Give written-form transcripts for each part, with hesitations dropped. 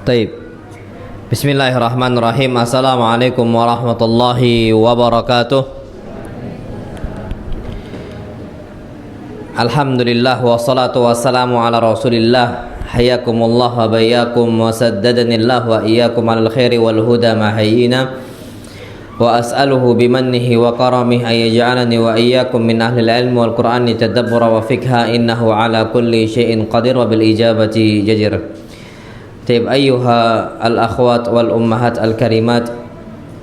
Taib. Bismillahirrahmanirrahim. Assalamualaikum warahmatullahi wabarakatuh. Alhamdulillah wassalatu wassalamu ala Rasulillah. Hayakumullah wa bayyakum wa saddadanillah wa iyyakum alal khairi wal huda ma hayyina. Wa as'aluhu bimannihi wa karamihi ay yaj'alani wa iyyakum min ahlil ilmi wal qur'ani tadabbura wa fikha innahu ala kulli syai'in qadir wa bil ijabati jadir. Taib ayyuha al-akhwat wal ummahat al-karimat.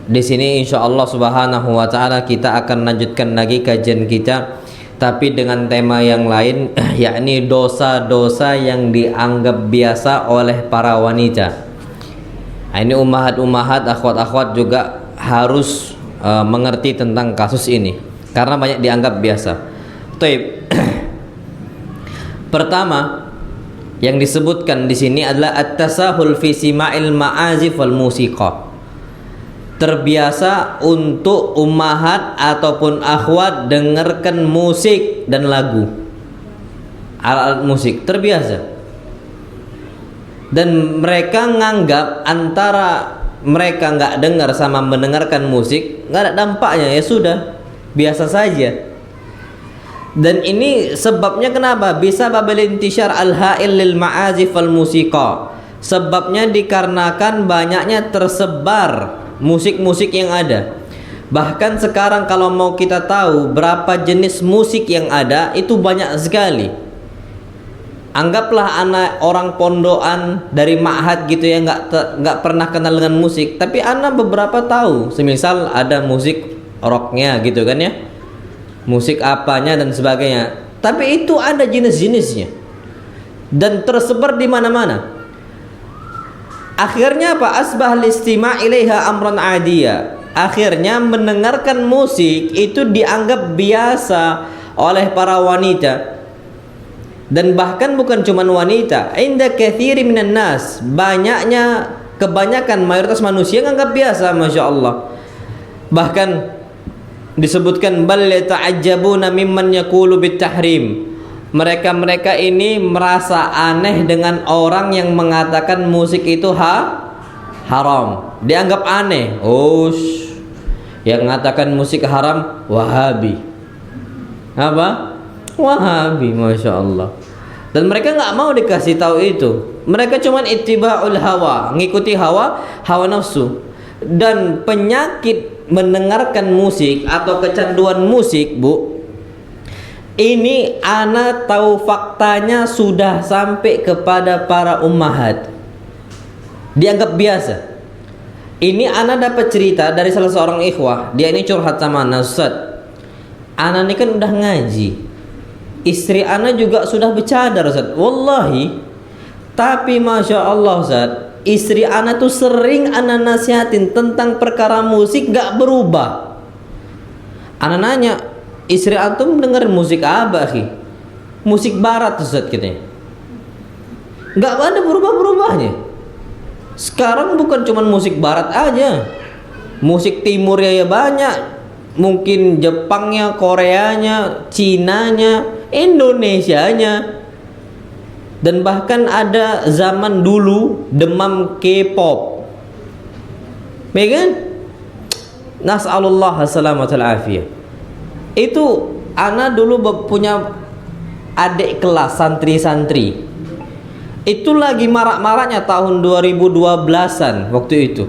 Di sini insyaallah subhanahu wa ta'ala kita akan lanjutkan lagi kajian kita, tapi dengan tema yang lain, yakni dosa-dosa yang dianggap biasa oleh para wanita. Ini ummahat-ummahat, akhwat-akhwat juga harus mengerti tentang kasus ini karena banyak dianggap biasa. Taib. Pertama yang disebutkan di sini adalah at-tasahul fi sima'il ma'azif wal musiqa. Terbiasa untuk ummahat ataupun akhwat dengarkan musik dan lagu, alat musik, terbiasa. Dan mereka nganggap antara mereka nggak dengar sama mendengarkan musik nggak ada dampaknya, ya sudah, biasa saja. Dan ini sebabnya kenapa? Bisa babil intishar al-ha'il lil ma'azif wal musiqa. Sebabnya dikarenakan banyaknya tersebar musik-musik yang ada. Bahkan sekarang kalau mau kita tahu berapa jenis musik yang ada, itu banyak sekali. Anggaplah anak orang pondokan dari ma'had gitu ya, nggak pernah kenal dengan musik, tapi anak beberapa tahu. Semisal ada musik rocknya gitu kan ya, musik apanya dan sebagainya. Tapi itu ada jenis-jenisnya dan tersebar di mana-mana. Akhirnya apa? Asbah listima' ilaiha amran adiyya. Akhirnya mendengarkan musik itu dianggap biasa oleh para wanita. Dan bahkan bukan cuma wanita, inda katsiri minan nas, kebanyakan mayoritas manusia nganggap biasa, masya Allah. Bahkan disebutkan bal yata'ajjabuna mimman yaqulu bitahrim. Mereka ini merasa aneh dengan orang yang mengatakan musik itu haram. Dianggap aneh. Yang mengatakan musik haram Wahabi. Apa? Wahabi, masya Allah. Dan mereka nggak mau dikasih tahu itu. Mereka cuman ittiba'ul hawa, ngikuti hawa nafsu. Dan penyakit mendengarkan musik atau kecanduan musik, Bu, ini ana tahu faktanya sudah sampai kepada para ummahat. Dianggap biasa. Ini ana dapat cerita dari salah seorang ikhwah. Dia ini curhat sama ana, Ustaz. Ana ini kan udah ngaji. Istri ana juga sudah bercadar, Ustaz. Wallahi. Tapi masya Allah, Ustaz, istri ana tuh sering ana nasihatin tentang perkara musik gak berubah. Ana nanya, istri antum dengerin musik apa, akhi? Musik barat, Ustaz, katanya. Gak ada berubah-berubahnya. Sekarang bukan cuma musik barat aja, musik timur ya banyak. Mungkin Jepangnya, Koreanya, Cinanya, Indonesianya. Dan bahkan ada zaman dulu demam K-pop. Megan? Nas'alullah as-salamatal afiyah. Itu ana dulu punya adik kelas santri-santri. Itu lagi marak-maraknya tahun 2012-an waktu itu.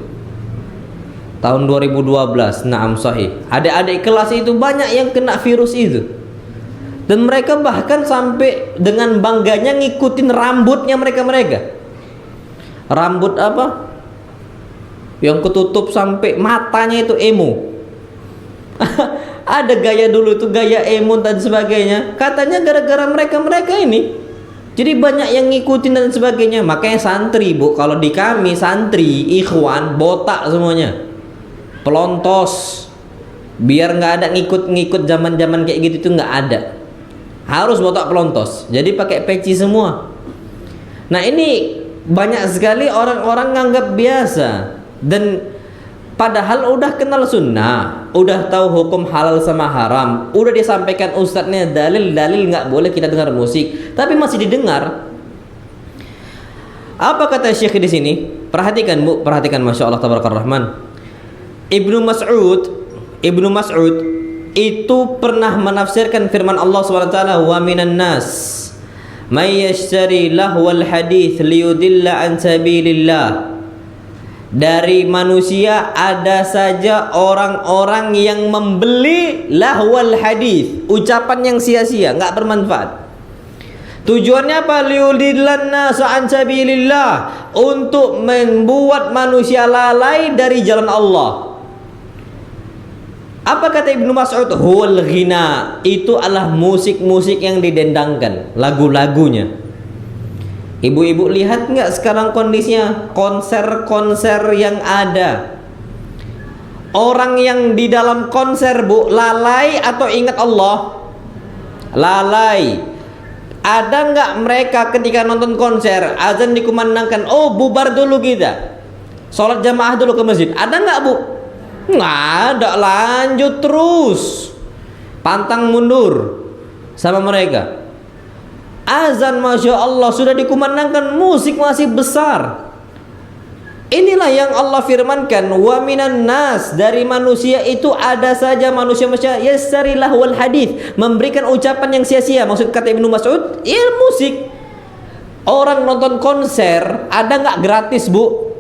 Tahun 2012, na'am sahih. Adik-adik kelas itu banyak yang kena virus itu. Dan mereka bahkan sampai dengan bangganya ngikutin rambutnya mereka. Rambut apa? Yang ketutup sampai matanya itu emo. Ada gaya dulu itu gaya emo dan sebagainya. Katanya gara-gara mereka ini. Jadi banyak yang ngikutin dan sebagainya. Makanya santri, Bu, kalau di kami santri, ikhwan, botak semuanya. Pelontos. Biar nggak ada ngikut zaman-zaman kayak gitu tuh nggak ada. Harus botak pelontos. Jadi pakai peci semua. Nah, ini banyak sekali orang-orang nganggap biasa. Dan padahal udah kenal sunnah, udah tahu hukum halal sama haram, udah disampaikan ustadznya dalil-dalil nggak boleh kita dengar musik, tapi masih didengar. Apa kata Syekh di sini? Perhatikan Bu, perhatikan, Masya Allah tabarakallah rahman. Ibnu Mas'ud itu pernah menafsirkan firman Allah SWT, wa minan nas may yashtari lahwal hadith liyudilla an sabilillah. Dari manusia ada saja orang-orang yang membeli lahwal hadith, ucapan yang sia-sia, nggak bermanfaat. Tujuannya apa? Liyudillan nasa an sabilillah, untuk membuat manusia lalai dari jalan Allah. Apa kata Ibnu Mas'ud? Huwal ghina, itu adalah musik-musik yang didendangkan, lagu-lagunya. Ibu-ibu lihat nggak sekarang kondisinya, konser-konser yang ada. Orang yang di dalam konser Bu, lalai atau ingat Allah? Lalai. Ada nggak mereka ketika nonton konser, azan dikumandangkan, oh bubar dulu kita, sholat jamaah dulu ke masjid? Ada nggak Bu? Nggak ada, lanjut terus, pantang mundur sama mereka. Azan Masya Allah sudah dikumandangkan, musik masih besar. Inilah yang Allah firmankan, wa minan nas, dari manusia itu ada saja manusia-manusia yassarilah wal hadith, memberikan ucapan yang sia-sia. Maksud kata Ibnu Mas'ud, ya musik. Orang nonton konser ada nggak gratis Bu?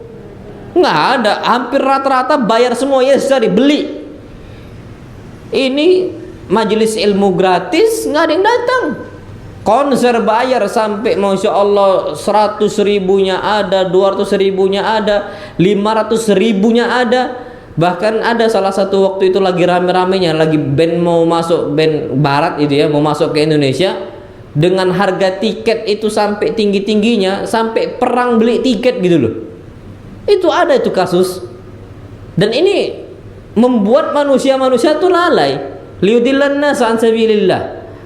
Nggak ada, hampir rata-rata bayar semua, yassari, beli. Ini majelis ilmu gratis, nggak ada yang datang. Konser bayar sampai Masya Allah 100 ribunya ada, 200 ribunya ada, 500 ribunya ada. Bahkan ada salah satu waktu itu lagi rame-ramenya, lagi band mau masuk, band barat itu ya, mau masuk ke Indonesia, dengan harga tiket itu sampai tinggi-tingginya, sampai perang beli tiket gitu loh. Itu ada itu kasus. Dan ini membuat manusia-manusia itu lalai. Liyudillan nasa an sabilillah.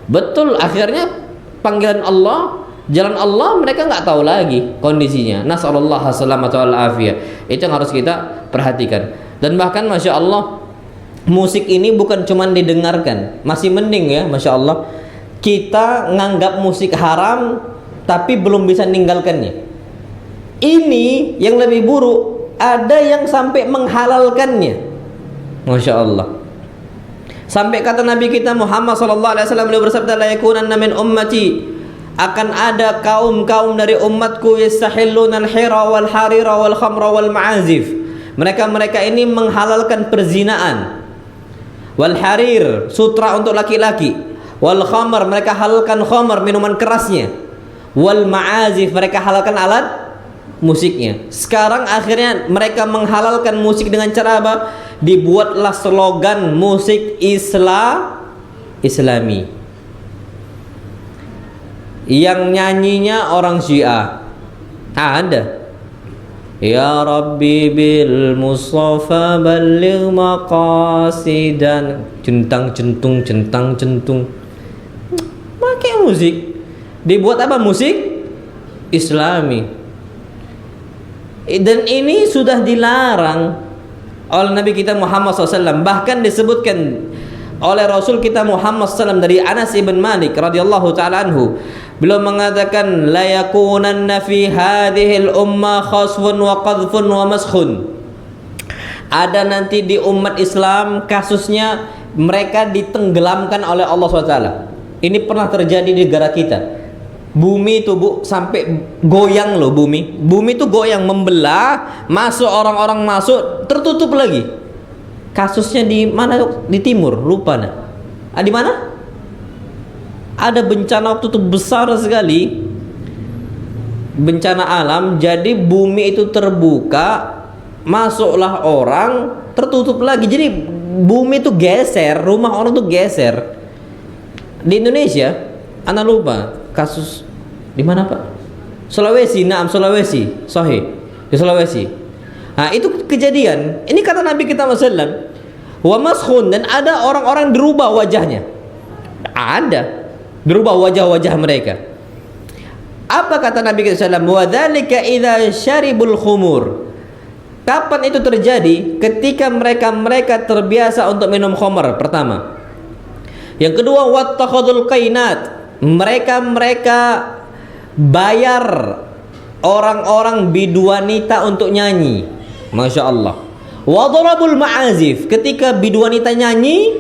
Betul, akhirnya panggilan Allah, jalan Allah mereka nggak tahu lagi kondisinya. Nasallallahu salamata wal afiyah. Itu yang harus kita perhatikan. Dan bahkan Masya Allah, musik ini bukan cuma didengarkan, masih mending ya Masya Allah, kita nganggap musik haram tapi belum bisa meninggalkannya. Ini yang lebih buruk, ada yang sampai menghalalkannya. Masya Allah. Sampai kata Nabi kita Muhammad SAW, beliau bersabda, la yakunanna min ummati, akan ada kaum-kaum dari umatku yastahilluna al-hira wal harira wal khamra wal ma'azif. Mereka ini menghalalkan perzinaan. Wal harir, sutra untuk laki-laki. Wal khamr, mereka halalkan khamr, minuman kerasnya. Wal ma'azif, mereka halalkan alat musiknya. Sekarang akhirnya mereka menghalalkan musik dengan cara apa? Dibuatlah slogan musik Islami, yang nyanyinya orang Syiah. Ada, ya Rabbi bil Mustafa balligh maqasidan, centang centung, pakai musik. Dibuat apa? Musik Islami. Dan ini sudah dilarang oleh Nabi kita Muhammad SAW. Bahkan disebutkan oleh Rasul kita Muhammad SAW dari Anas ibn Malik radhiyallahu ta'ala anhu, beliau mengatakan, la yakunanna fi hadhil ummah khasfun wa qadhfun wa maskhun. Ada nanti di umat Islam kasusnya mereka ditenggelamkan oleh Allah SWT. Ini pernah terjadi di negara kita. Bumi itu Bu, sampai goyang loh bumi. Bumi itu goyang, membelah, masuk orang-orang masuk, tertutup lagi. Kasusnya di mana? Di timur, lupa nah. Di mana? Ada bencana waktu itu besar sekali. Bencana alam, jadi bumi itu terbuka, masuklah orang, tertutup lagi. Jadi bumi itu geser, rumah orang tuh geser. Di Indonesia, ana lupa kasus di mana Pak? Sulawesi, naam Sulawesi, sahih. Di Sulawesi. Nah, itu kejadian. Ini kata Nabi kita Muhammad, wa maskhun, dan ada orang-orang dirubah wajahnya. Ada dirubah wajah-wajah mereka. Apa kata Nabi kita SAW? Wa dzalika idza syaribul khumur. Kapan itu terjadi? Ketika mereka terbiasa untuk minum khamr, pertama. Yang kedua, wattakhadul qainat. Mereka bayar orang-orang biduanita untuk nyanyi. Masya Allah. Wa darabul ma'azif, ketika biduanita nyanyi,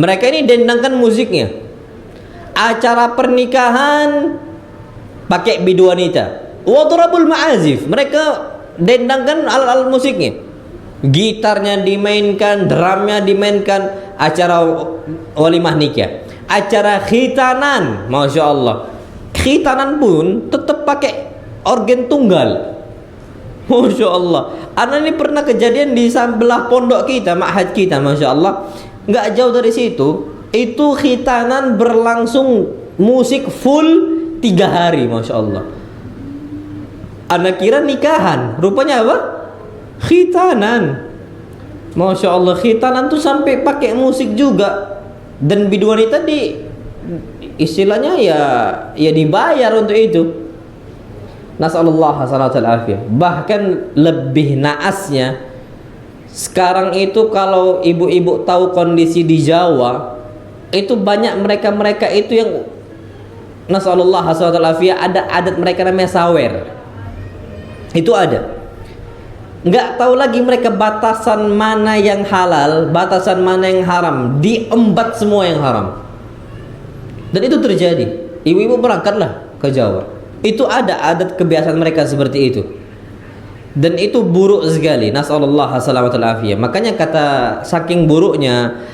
mereka ini dendangkan musiknya. Acara pernikahan pakai biduanita. Wa darabul ma'azif, mereka dendangkan alat-alat musiknya. Gitarnya dimainkan, drumnya dimainkan. Acara walimah nikah, acara khitanan, Masya Allah, khitanan pun tetap pakai organ tunggal. Masya Allah. Anak ini pernah kejadian di sebelah pondok kita, ma'had kita, Masya Allah, nggak jauh dari situ. Itu khitanan berlangsung musik full 3 hari, Masya Allah. Anak kira nikahan, rupanya apa? Khitanan. Masya Allah, khitanan tuh sampai pakai musik juga. Dan biduanita istilahnya ya dibayar untuk itu. Nasallallahu salatul afiyah. Bahkan lebih naasnya, sekarang itu kalau ibu-ibu tahu kondisi di Jawa, itu banyak mereka itu yang nasallallahu salatul afiyah, ada adat mereka namanya sawer. Itu ada. Nggak tahu lagi mereka batasan mana yang halal, batasan mana yang haram, diembat semua yang haram. Dan itu terjadi. Ibu-ibu berangkatlah ke Jawa. Itu ada adat kebiasaan mereka seperti itu. Dan itu buruk sekali. Nasallallahu salamatul afiyah. Makanya kata saking buruknya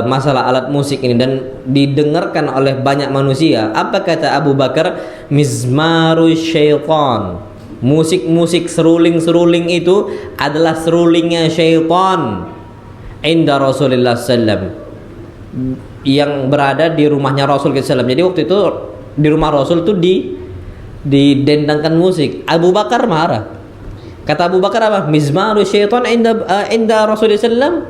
masalah alat musik ini dan didengarkan oleh banyak manusia, apa kata Abu Bakar? Mizmarus syaitan. Musik-musik seruling-seruling itu adalah serulingnya syaitan. Inda Rasulullah sallam, yang berada di rumahnya Rasul sallam. Jadi waktu itu di rumah Rasul tuh didendangkan musik. Abu Bakar marah. Kata Abu Bakar apa? Mizmaru syaitan inda Rasulullah sallam.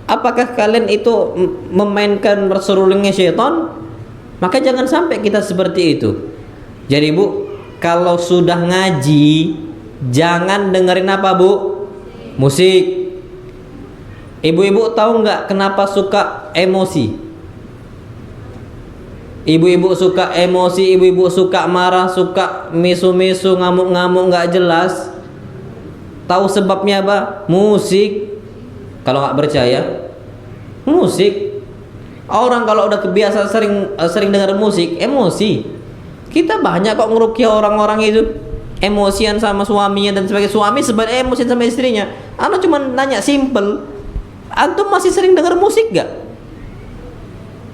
Apakah kalian itu memainkan serulingnya syaitan? Maka jangan sampai kita seperti itu. Jadi Bu, kalau sudah ngaji, jangan dengerin apa Bu? Musik. Ibu-ibu tahu nggak kenapa suka emosi? Ibu-ibu suka emosi, ibu-ibu suka marah, suka misu-misu, ngamuk-ngamuk nggak jelas. Tahu sebabnya apa? Musik. Kalau nggak percaya, musik. Orang kalau udah kebiasa sering dengar musik, emosi. Kita banyak kok ngerukyah orang-orang itu emosian sama suaminya dan sebagai suami sebenarnya emosian sama istrinya. Ana cuma nanya simple, antum masih sering dengar musik gak?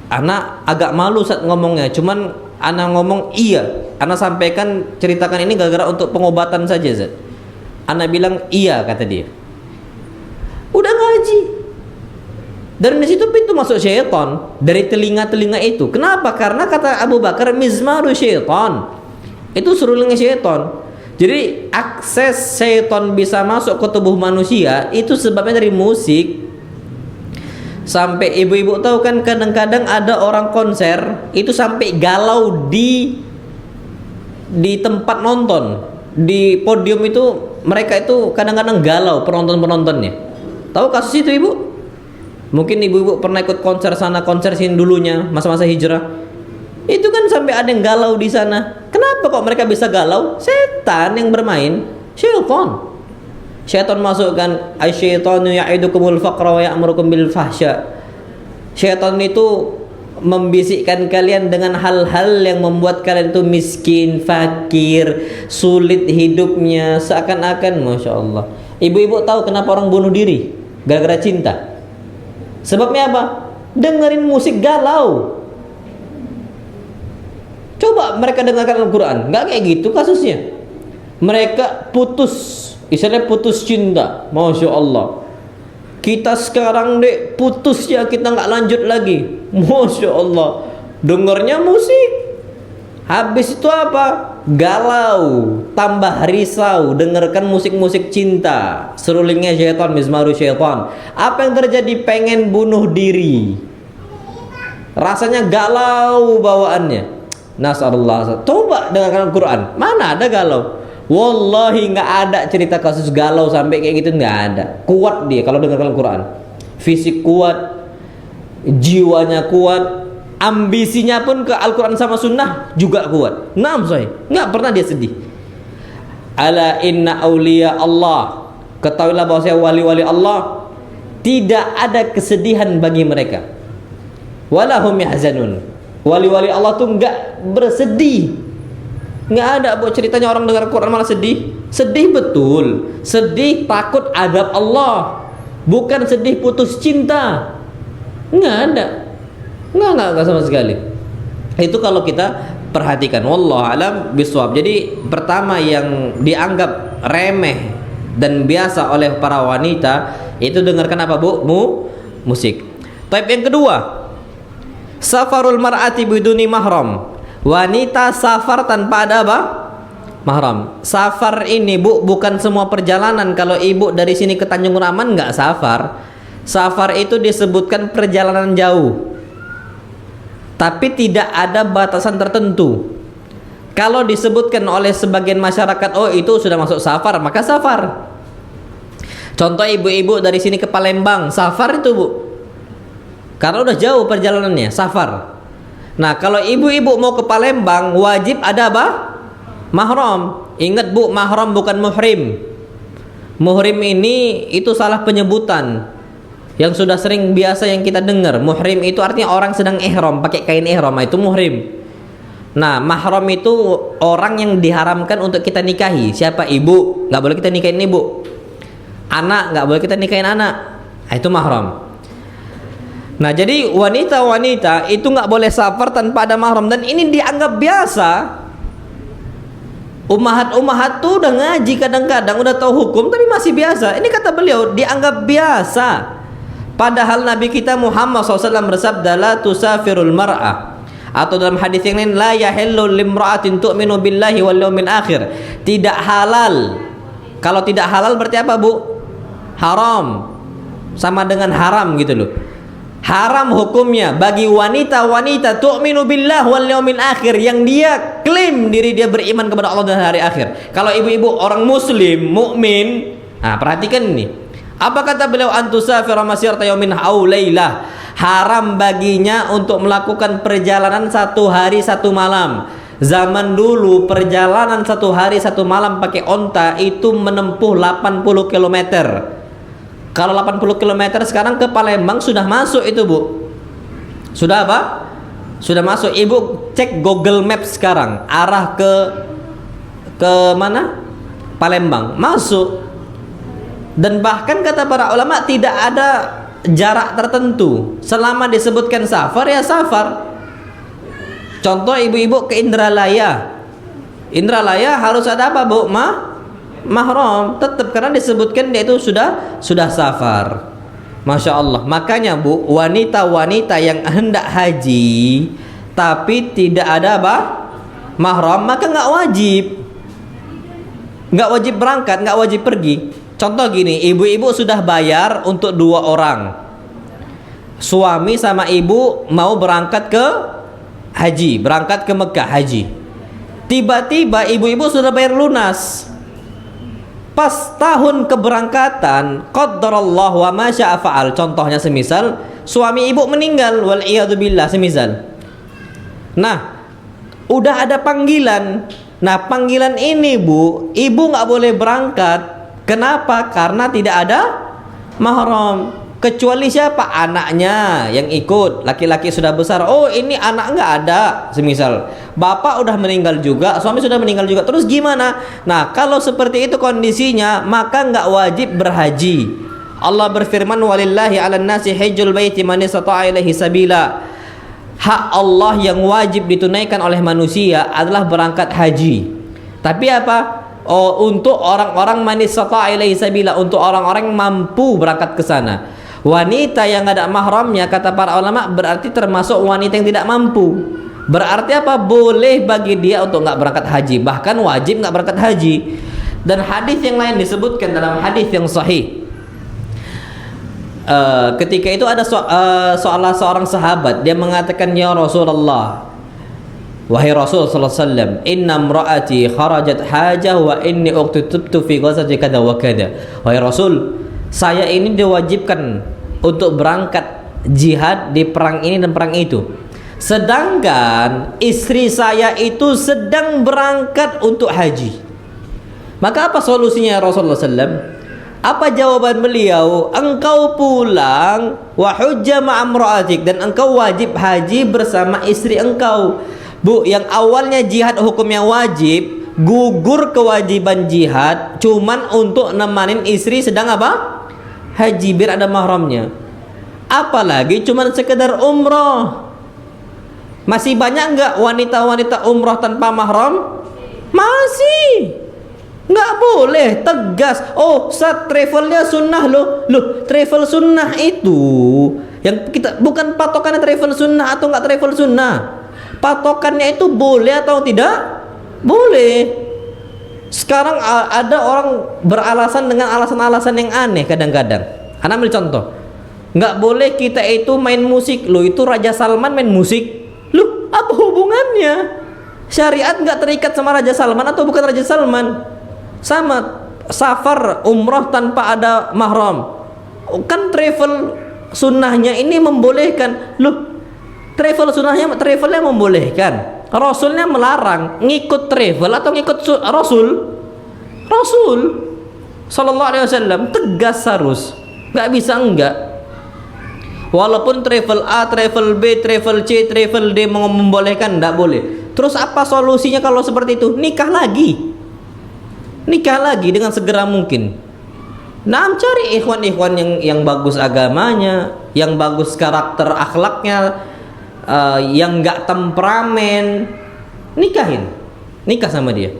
Ana agak malu saat ngomongnya, cuman ana ngomong iya. Ana sampaikan, ceritakan ini gara-gara untuk pengobatan saja, Zat. Ana bilang iya, kata dia. Udah ngaji. Dan di situ pintu masuk syaitan dari telinga-telinga itu. Kenapa? Karena kata Abu Bakar, mizmaru syaitan. Itu serulingnya syaitan. Jadi akses syaitan bisa masuk ke tubuh manusia itu sebabnya dari musik. Sampai ibu-ibu tahu kan, kadang-kadang ada orang konser itu sampai galau di tempat nonton, di podium itu mereka itu kadang-kadang galau penonton-penontonnya. Tahu kasus itu Ibu? Mungkin ibu-ibu pernah ikut konser sana konser sini dulunya masa-masa hijrah. Itu kan sampai ada yang galau di sana. Kenapa kok mereka bisa galau? Setan yang bermain, syaitan. Syaitan masukkan asyaitanu ya'idukumul faqra wa ya'murukum bil fahsya. Syaitan itu membisikkan kalian dengan hal-hal yang membuat kalian itu miskin, fakir, sulit hidupnya, seakan-akan, Masya Allah. Ibu-ibu tahu kenapa orang bunuh diri? Gara-gara cinta. Sebabnya apa? Dengerin musik galau. Coba mereka dengarkan Al-Quran, nggak kayak gitu kasusnya. Mereka putus, istilahnya putus cinta, Masya Allah. Kita sekarang dek putus ya, kita nggak lanjut lagi, Masya Allah. Dengernya musik. Habis itu apa? Galau, tambah risau, dengarkan musik-musik cinta, serulingnya syaitan, mizmaru syaitan. Apa yang terjadi? Pengen bunuh diri. Rasanya galau bawaannya. Nasallallahu. Coba dengarkan Al-Quran. Mana ada galau? Wallahi nggak ada cerita kasus galau sampai kayak gitu, nggak ada. Kuat dia kalau dengarkan Al-Quran. Fisik kuat, jiwanya kuat, ambisinya pun ke Al-Quran sama Sunnah juga kuat. Naam, saya nggak pernah dia sedih. ala inna awliya Allah, ketahuilah bahwasanya wali-wali Allah tidak ada kesedihan bagi mereka. Walahum yahzanun. Wali-wali Allah tuh enggak bersedih. Enggak ada bu ceritanya orang dengar Quran malah sedih. Sedih betul. Sedih takut azab Allah. Bukan sedih putus cinta. Enggak ada. Enggak sama sekali. Itu kalau kita perhatikan. Wallahu alam bisawab. Jadi pertama yang dianggap remeh dan biasa oleh para wanita itu dengarkan apa bu? Musik. Type yang kedua, safarul mar'ati biduni mahram. Wanita safar tanpa ada apa? Mahram. Safar ini bu bukan semua perjalanan. Kalau ibu dari sini ke Tanjung Raman nggak safar. Safar itu disebutkan perjalanan jauh, tapi tidak ada batasan tertentu. Kalau disebutkan oleh sebagian masyarakat, oh itu sudah masuk safar, maka safar. Contoh ibu-ibu dari sini ke Palembang, safar itu bu, karena udah jauh perjalanannya, safar. Nah kalau ibu-ibu mau ke Palembang, wajib ada apa? Mahram. Ingat bu, mahram bukan muhrim. Muhrim ini itu salah penyebutan yang sudah sering biasa yang kita dengar. Muhrim itu artinya orang sedang ihram, pakai kain ihram, itu muhrim. Nah mahram itu orang yang diharamkan untuk kita nikahi. Siapa? Ibu, nggak boleh kita nikahin ibu. Anak, nggak boleh kita nikahin anak. Nah, itu mahram. Nah jadi wanita-wanita itu nggak boleh safar tanpa ada mahram, dan ini dianggap biasa. Ummahat tuh udah ngaji kadang-kadang, udah tahu hukum tapi masih biasa. Ini kata beliau dianggap biasa. Padahal Nabi kita Muhammad SAW bersabda, la tusafirul mar'ah. Atau dalam hadis yang lain, la yahillu limra'atin tu'minu billahi wal yawmil akhir. Tidak halal. Kalau tidak halal berarti apa bu? Haram. Sama dengan haram gitu loh. Haram hukumnya bagi wanita-wanita tu'minu billah wal yaumil akhir, yang dia klaim diri dia beriman kepada Allah dan hari akhir. Kalau ibu-ibu orang muslim, mukmin, nah perhatikan ini. Apa kata beliau? Antusafira masirata yaumin aw lailah. Haram baginya untuk melakukan perjalanan 1 hari 1 malam. Zaman dulu perjalanan 1 hari 1 malam pakai onta itu menempuh 80 km. Kalau 80 km sekarang ke Palembang sudah masuk itu bu. Sudah apa? Sudah masuk. Ibu cek Google Maps sekarang, arah ke mana? Palembang, masuk. Dan bahkan kata para ulama tidak ada jarak tertentu. Selama disebutkan safar ya safar. Contoh ibu-ibu ke Indralaya. Indralaya harus ada apa bu? Mahram tetap, karena disebutkan dia itu sudah safar. Masya Allah. Makanya bu, wanita-wanita yang hendak haji tapi tidak ada apa? Mahram, maka nggak wajib berangkat, nggak wajib pergi. Contoh gini, ibu-ibu sudah bayar untuk 2 orang. Suami sama ibu mau berangkat ke haji, berangkat ke Mekah haji. Tiba-tiba ibu-ibu sudah bayar lunas. Pas tahun keberangkatan, qaddarallahu wa ma syaa fa'al. Contohnya semisal suami ibu meninggal, wal iyadu billah semisal. Nah, udah ada panggilan. Nah, panggilan ini bu, ibu nggak boleh berangkat. Kenapa? Karena tidak ada mahram. Kecuali siapa? Anaknya yang ikut. Laki-laki sudah besar. Oh ini anak nggak ada semisal. Bapak udah meninggal juga, suami sudah meninggal juga. Terus gimana? Nah kalau seperti itu kondisinya, maka nggak wajib berhaji. Allah berfirman, walillahi 'alan nasi hajjul baiti man istata'a ilaihi sabila. Hak Allah yang wajib ditunaikan oleh manusia adalah berangkat haji. Tapi apa? Oh, untuk orang-orang man istata'a ilaihi sabila, untuk orang-orang yang mampu berangkat ke sana. Wanita yang nggak ada mahramnya, kata para ulama, berarti termasuk wanita yang tidak mampu. Berarti apa? Boleh bagi dia untuk nggak berangkat haji, bahkan wajib nggak berangkat haji. Dan hadis yang lain disebutkan dalam hadis yang sahih. Ketika itu ada seorang sahabat, dia mengatakan, ya Rasulullah, wahai Rasul sallallahu alaihi wasallam, inna imraati kharajat hajah wa inni uqtitubtu fi ghazati kada wa kada. Wahai Rasul, saya ini diwajibkan untuk berangkat jihad di perang ini dan perang itu. Sedangkan istri saya itu sedang berangkat untuk haji. Maka apa solusinya Rasulullah SAW? Apa jawaban beliau? Engkau pulang wa hujja ma'amra'atik, dan engkau wajib haji bersama istri engkau. Bu, yang awalnya jihad hukumnya wajib, gugur kewajiban jihad cuman untuk nemanin istri sedang apa? Haji, biar ada mahramnya. Apalagi cuman sekedar umroh. Masih banyak enggak wanita-wanita umroh tanpa mahram? Masih. Nggak boleh, tegas. Oh, saat travelnya sunnah loh. Loh, travel sunnah itu yang kita, bukan patokannya travel sunnah atau nggak travel sunnah. Patokannya itu boleh atau tidak boleh. Sekarang ada orang beralasan dengan alasan-alasan yang aneh kadang-kadang. Anak ambil contoh. Nggak boleh kita itu main musik. Loh, itu Raja Salman main musik. Loh, apa hubungannya? Syariat nggak terikat sama Raja Salman atau bukan Raja Salman? Sama safar umroh tanpa ada mahram, kan travel sunnahnya ini membolehkan. Loh, travel sunnahnya, travelnya membolehkan, Rasulnya melarang. Ngikut travel atau ngikut Rasul? Rasul Sallallahu Alaihi Wasallam tegas harus, nggak bisa enggak. Walaupun travel A, travel B, travel C, travel D membolehkan, nggak boleh. Terus apa solusinya kalau seperti itu? Nikah lagi. Nikah lagi dengan segera mungkin. Nah, cari ikhwan-ikhwan yang bagus agamanya, yang bagus karakter akhlaknya, yang nggak temperamen, nikah sama dia.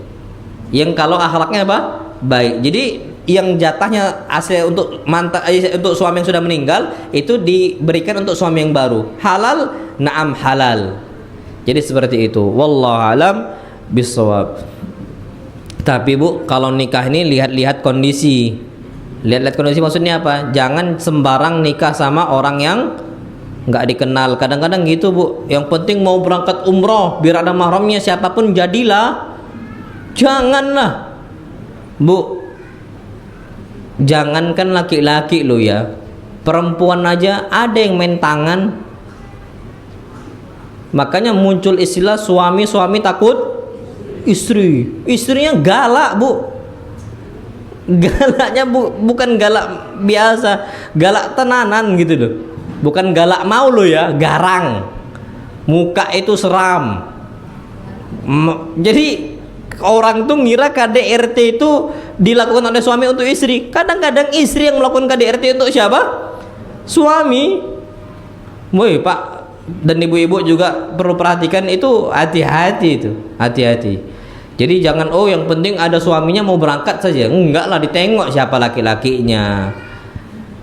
Yang kalau akhlaknya apa? Baik. Jadi yang jatahnya asli untuk untuk suami yang sudah meninggal itu diberikan untuk suami yang baru. Halal, na'am halal. Jadi seperti itu. Wallahu alam bissawab. Tapi Bu, kalau nikah ini lihat-lihat kondisi. Lihat-lihat kondisi maksudnya apa? Jangan sembarang nikah sama orang yang nggak dikenal. Kadang-kadang gitu Bu. Yang penting mau berangkat umroh biar ada mahramnya, siapapun jadilah. Janganlah Bu. Jangankan laki-laki lo ya, perempuan aja ada yang main tangan. Makanya muncul istilah suami takut istrinya galak Bu. Galaknya bukan galak biasa, galak tenanan gitu loh. Bukan galak mau lo ya, garang. Muka itu seram. Jadi orang tuh ngira KDRT itu dilakukan oleh suami untuk istri. Kadang-kadang istri yang melakukan KDRT untuk siapa? Suami. Woi Pak dan ibu-ibu juga perlu perhatikan itu, hati-hati itu, hati-hati. Jadi jangan yang penting ada suaminya mau berangkat saja. Enggak lah, ditengok siapa laki-lakinya,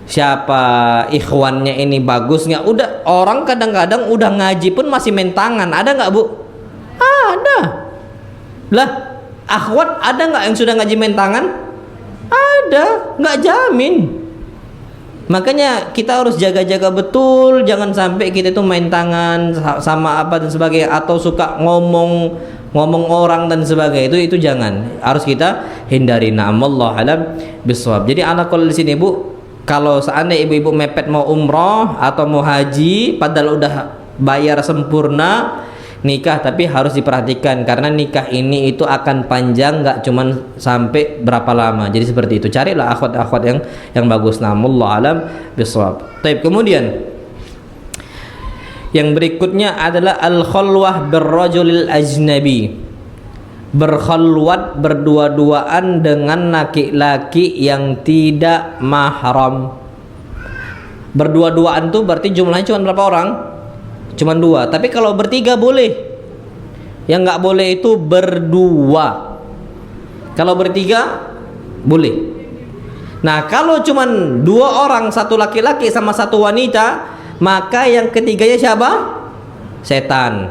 siapa ikhwannya ini bagus nggak. Udah, orang kadang-kadang udah ngaji pun masih main tangan. Ada nggak Bu? Ada. Lah, akhwat ada nggak yang sudah ngaji main tangan? Ada, nggak jamin. Makanya kita harus jaga-jaga betul, jangan sampai kita itu main tangan sama apa dan sebagainya, atau suka ngomong orang dan sebagainya. Itu jangan, harus kita hindari. Na'amallahu alam bisawab. Jadi ala qol di sini Bu, kalau seandainya ibu-ibu mepet mau umroh atau mau haji padahal udah bayar sempurna, nikah, tapi harus diperhatikan karena nikah ini itu akan panjang, nggak cuman sampai berapa lama. Jadi seperti itu, carilah akhwat-akhwat yang bagus. Namullah alam bisawab. Baik, kemudian yang berikutnya adalah al-khalwah birrajulil ajnabi, berkhalwat, berdua-duaan dengan laki-laki yang tidak mahram. Berdua-duaan tuh berarti jumlahnya cuma berapa orang? Cuma 2. Tapi kalau bertiga boleh. Yang nggak boleh itu berdua. Kalau bertiga boleh. Nah, kalau cuma 2 orang, satu laki-laki sama satu wanita, maka yang ketiganya siapa? Setan.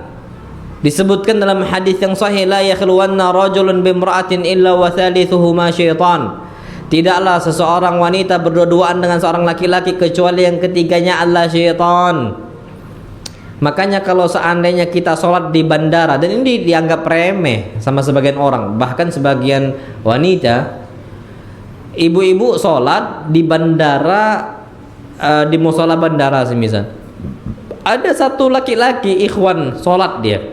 Disebutkan dalam hadis yang sahih, la yakhluwanna rajulun bimra'atin illa wa thalithuhuma syaitan. Tidaklah seseorang wanita berdua-duaan dengan seorang laki-laki kecuali yang ketiganya adalah syaitan. Makanya kalau seandainya kita sholat di bandara, dan ini dianggap remeh sama sebagian orang, bahkan sebagian wanita, ibu-ibu sholat di bandara, di musola bandara semisal, ada satu laki-laki ikhwan sholat dia,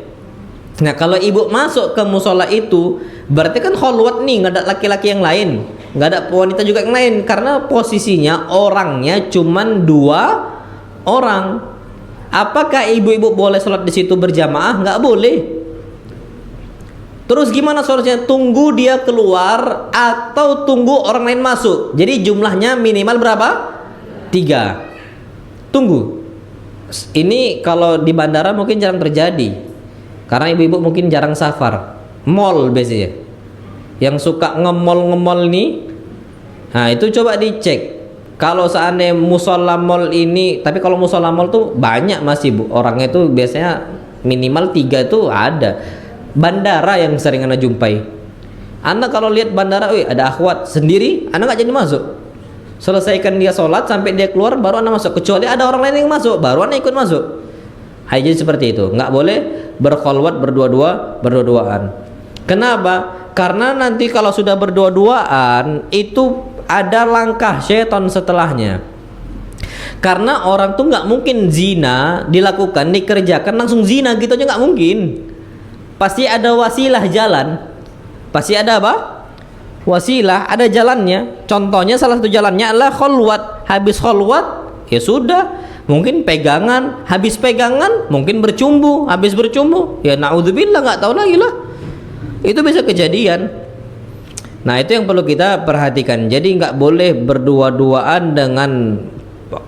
Nah, kalau ibu masuk ke musola itu, berarti kan kholwat nih, nggak ada laki-laki yang lain, nggak ada wanita juga yang lain, karena posisinya orangnya cuman 2 orang. Apakah ibu-ibu boleh sholat di situ berjamaah? Nggak boleh. Terus gimana sholatnya? Tunggu dia keluar atau tunggu orang lain masuk. Jadi jumlahnya minimal berapa? 3. Tunggu. Ini kalau di bandara mungkin jarang terjadi, karena ibu-ibu mungkin jarang safar. Mall biasanya yang suka nge-mall nih. Nah, itu coba dicek. Kalau seandainya musola mall ini, tapi kalau musola mall tuh banyak masih bu, orangnya itu biasanya minimal 3 itu ada. Bandara yang sering anda jumpai. Anda kalau lihat bandara, ada akhwat sendiri, anda nggak jadi masuk. Selesaikan dia sholat sampai dia keluar, baru anda masuk. Kecuali ada orang lain yang masuk, baru anda ikut masuk. Jadi seperti itu, nggak boleh berkholwat berdua-duaan. Kenapa? Karena nanti kalau sudah berdua-duaan itu ada langkah syaitan setelahnya. Karena orang tuh nggak mungkin zina dilakukan, dikerjakan langsung zina gitu aja, nggak mungkin. Pasti ada wasilah jalan. Pasti ada apa? Wasilah, ada jalannya. Contohnya salah satu jalannya adalah kholwat. Habis kholwat, ya sudah, mungkin pegangan. Habis pegangan, mungkin bercumbu. Habis bercumbu, ya naudzubillah, nggak tahu lagi lah. Itu bisa kejadian. Nah, itu yang perlu kita perhatikan. Jadi nggak boleh berdua-duaan dengan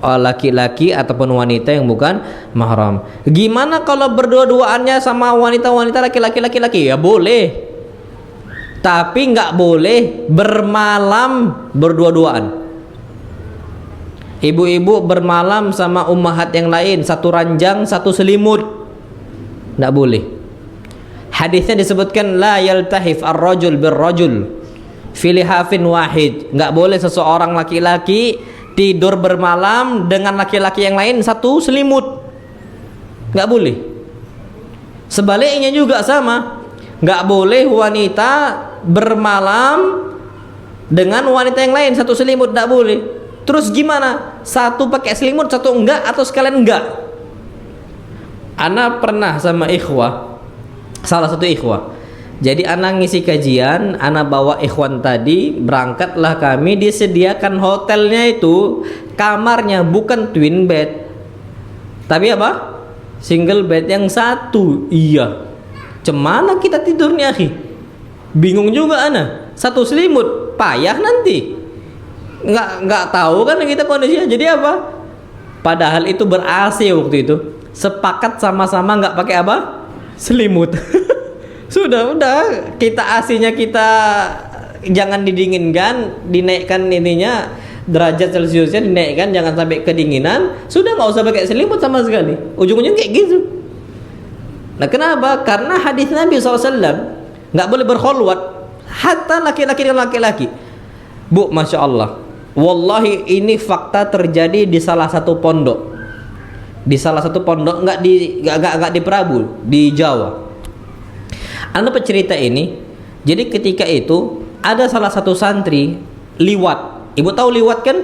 laki-laki ataupun wanita yang bukan mahram. Gimana kalau berdua-duaannya sama wanita-wanita, laki-laki? Ya boleh, tapi nggak boleh bermalam berdua-duaan. Ibu-ibu bermalam sama ummahat yang lain, satu ranjang, satu selimut, nggak boleh. Hadisnya disebutkan la yaltahif ar-rajul bir-rajul fi lihafin wahid. Nggak boleh seseorang laki-laki tidur bermalam dengan laki-laki yang lain satu selimut, nggak boleh. Sebaliknya juga sama, nggak boleh wanita bermalam dengan wanita yang lain satu selimut, nggak boleh. Terus gimana? Satu pakai selimut, satu enggak, atau sekalian enggak? Ana pernah sama ikhwah, salah satu ikhwah. Jadi ana ngisi kajian, ana bawa ikhwan tadi, berangkatlah kami, disediakan hotelnya itu kamarnya bukan twin bed, tapi apa? Single bed yang satu. Iya. Cemana kita tidurnya, akhi? Bingung juga ana. Satu selimut, payah nanti. Nggak tahu kan kita kondisinya. Jadi apa? Padahal itu ber-AC waktu itu. Sepakat sama-sama nggak pakai apa? Selimut. Sudah kita AC-nya kita jangan didinginkan, dinaikkan ininya, derajat Celciusnya dinaikkan, jangan sampai kedinginan. Sudah nggak usah pakai selimut sama sekali. Ujung-ujungnya kayak gitu. Nah, kenapa? Karena hadis Nabi SAW nggak boleh berkholwat, hatta laki-laki dengan laki-laki. Bu, masya Allah, wallahi ini fakta terjadi di salah satu pondok. Di salah satu pondok, nggak di Prabu, di Jawa. Anda bercerita ini. Jadi ketika itu ada salah satu santri liwat. Ibu tahu liwat kan?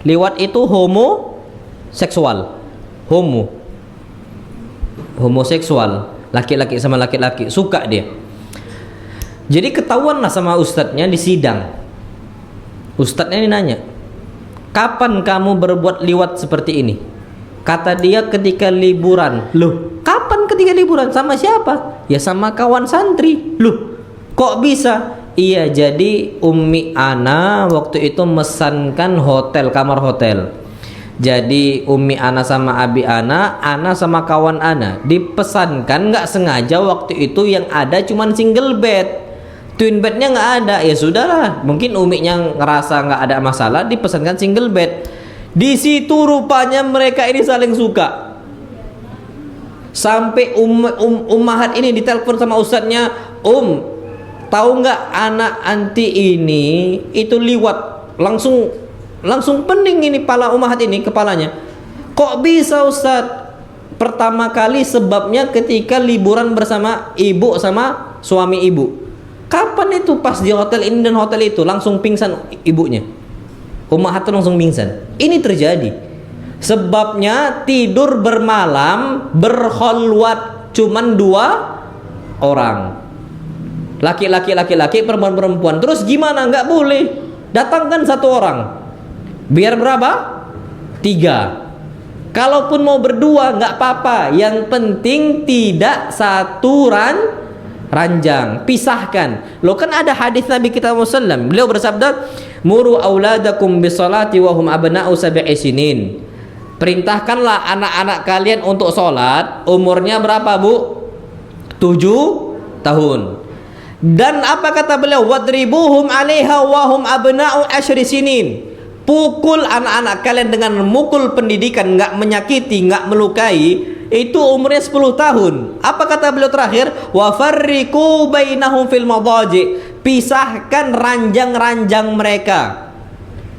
Liwat itu homoseksual. Homoseksual, laki-laki sama laki-laki, suka dia. Jadi ketahuan lah sama ustadznya di sidang. Ustadznya ini nanya, kapan kamu berbuat liwat seperti ini? Kata dia ketika liburan. Loh, kapan ketika liburan? Sama siapa? Ya sama kawan santri. Loh, kok bisa? Iya, jadi Ummi Ana waktu itu mesankan hotel, kamar hotel. Jadi Ummi Ana sama Abi Ana sama kawan Ana dipesankan, nggak sengaja waktu itu yang ada cuman single bed. Twin bednya nggak ada. Ya sudahlah, mungkin Uminya ngerasa nggak ada masalah, dipesankan single bed. Di situ rupanya mereka ini saling suka. Sampai ummahat ini ditelepon sama ustadznya, tahu nggak anak anti ini itu liwat? Langsung pening ini kepala ummahat ini, kepalanya. Kok bisa ustadz? Pertama kali sebabnya ketika liburan bersama ibu sama suami ibu. Kapan itu? Pas di hotel ini dan hotel itu langsung pingsan ibunya. Ummahat itu langsung pingsan. Ini terjadi. Sebabnya tidur bermalam berkholwat cuman 2 orang. Laki-laki, perempuan. Terus gimana? Nggak boleh. Datangkan 1 orang. Biar berapa? 3. Kalaupun mau berdua nggak apa-apa. Yang penting tidak satu ranjang. Pisahkan. Loh kan ada hadis Nabi kita Muhammad. Beliau bersabda, "Muru auladakum bisolati wa hum abna'u sab'i sinin." Perintahkanlah anak-anak kalian untuk sholat. Umurnya berapa, Bu? 7 tahun. Dan apa kata beliau? Wadribuhum 'alaiha wa hum abna'u 10 sinin. Pukul anak-anak kalian dengan mukul pendidikan, nggak menyakiti, nggak melukai. Itu umurnya 10 tahun. Apa kata beliau terakhir? Wa farriqu bainahum fil madaji. Pisahkan ranjang-ranjang mereka.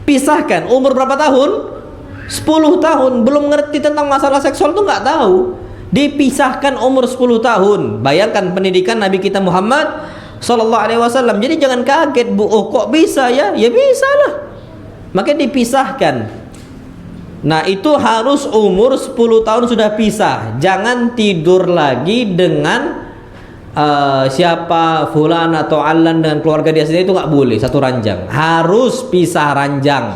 Pisahkan. Umur berapa tahun? 10 tahun. Belum ngerti tentang masalah seksual tuh nggak tahu. Dipisahkan umur 10 tahun. Bayangkan pendidikan Nabi kita Muhammad Sallallahu Alaihi Wasallam. Jadi jangan kaget, Bu. Oh, kok bisa ya? Ya bisa lah. Makanya dipisahkan. Nah, itu harus umur 10 tahun sudah pisah. Jangan tidur lagi dengan siapa fulan atau alan dengan keluarga dia sendiri, itu nggak boleh. Satu ranjang. Harus pisah ranjang.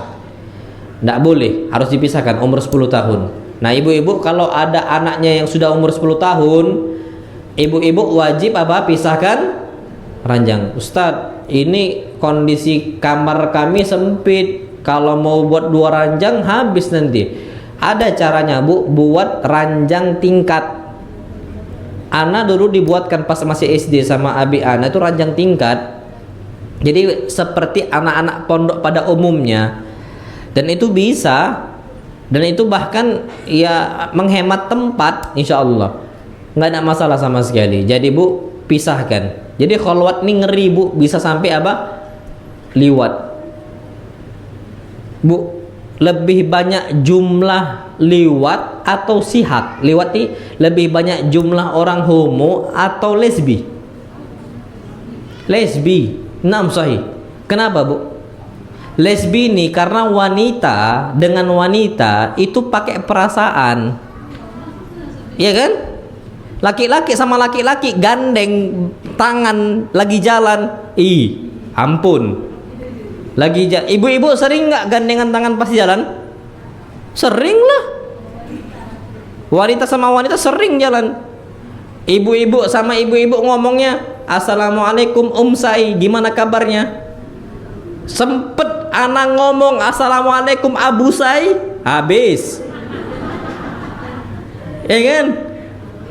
Nggak boleh. Harus dipisahkan umur 10 tahun. Nah, ibu-ibu kalau ada anaknya yang sudah umur 10 tahun, ibu-ibu wajib apa? Pisahkan ranjang. Ustadz, ini kondisi kamar kami sempit. Kalau mau buat 2 ranjang habis nanti. Ada caranya, Bu. Buat ranjang tingkat. Ana dulu dibuatkan pas masih SD sama abi Ana itu ranjang tingkat. Jadi seperti anak-anak pondok pada umumnya. Dan itu bisa. Dan itu bahkan ya menghemat tempat, insya Allah. Nggak ada masalah sama sekali. Jadi Bu, pisahkan. Jadi kholwat ini ngeri, Bu, bisa sampai apa? Liwat. Bu, lebih banyak jumlah liwat atau sihak? Liwat ini lebih banyak jumlah orang homo atau lesbi? Lesbi. Naam sahih. Kenapa, Bu? Lesbi ini karena wanita dengan wanita itu pakai perasaan. Iya kan? Laki-laki sama laki-laki gandeng tangan lagi jalan. Ih, ampun. Lagi ibu-ibu sering nggak gandengan tangan pas jalan? Sering lah. Wanita sama wanita sering jalan. Ibu-ibu sama ibu-ibu ngomongnya, "Assalamualaikum Sai, gimana kabarnya?" Sempet anak ngomong "Assalamualaikum Abu Sai", habis. Ya kan?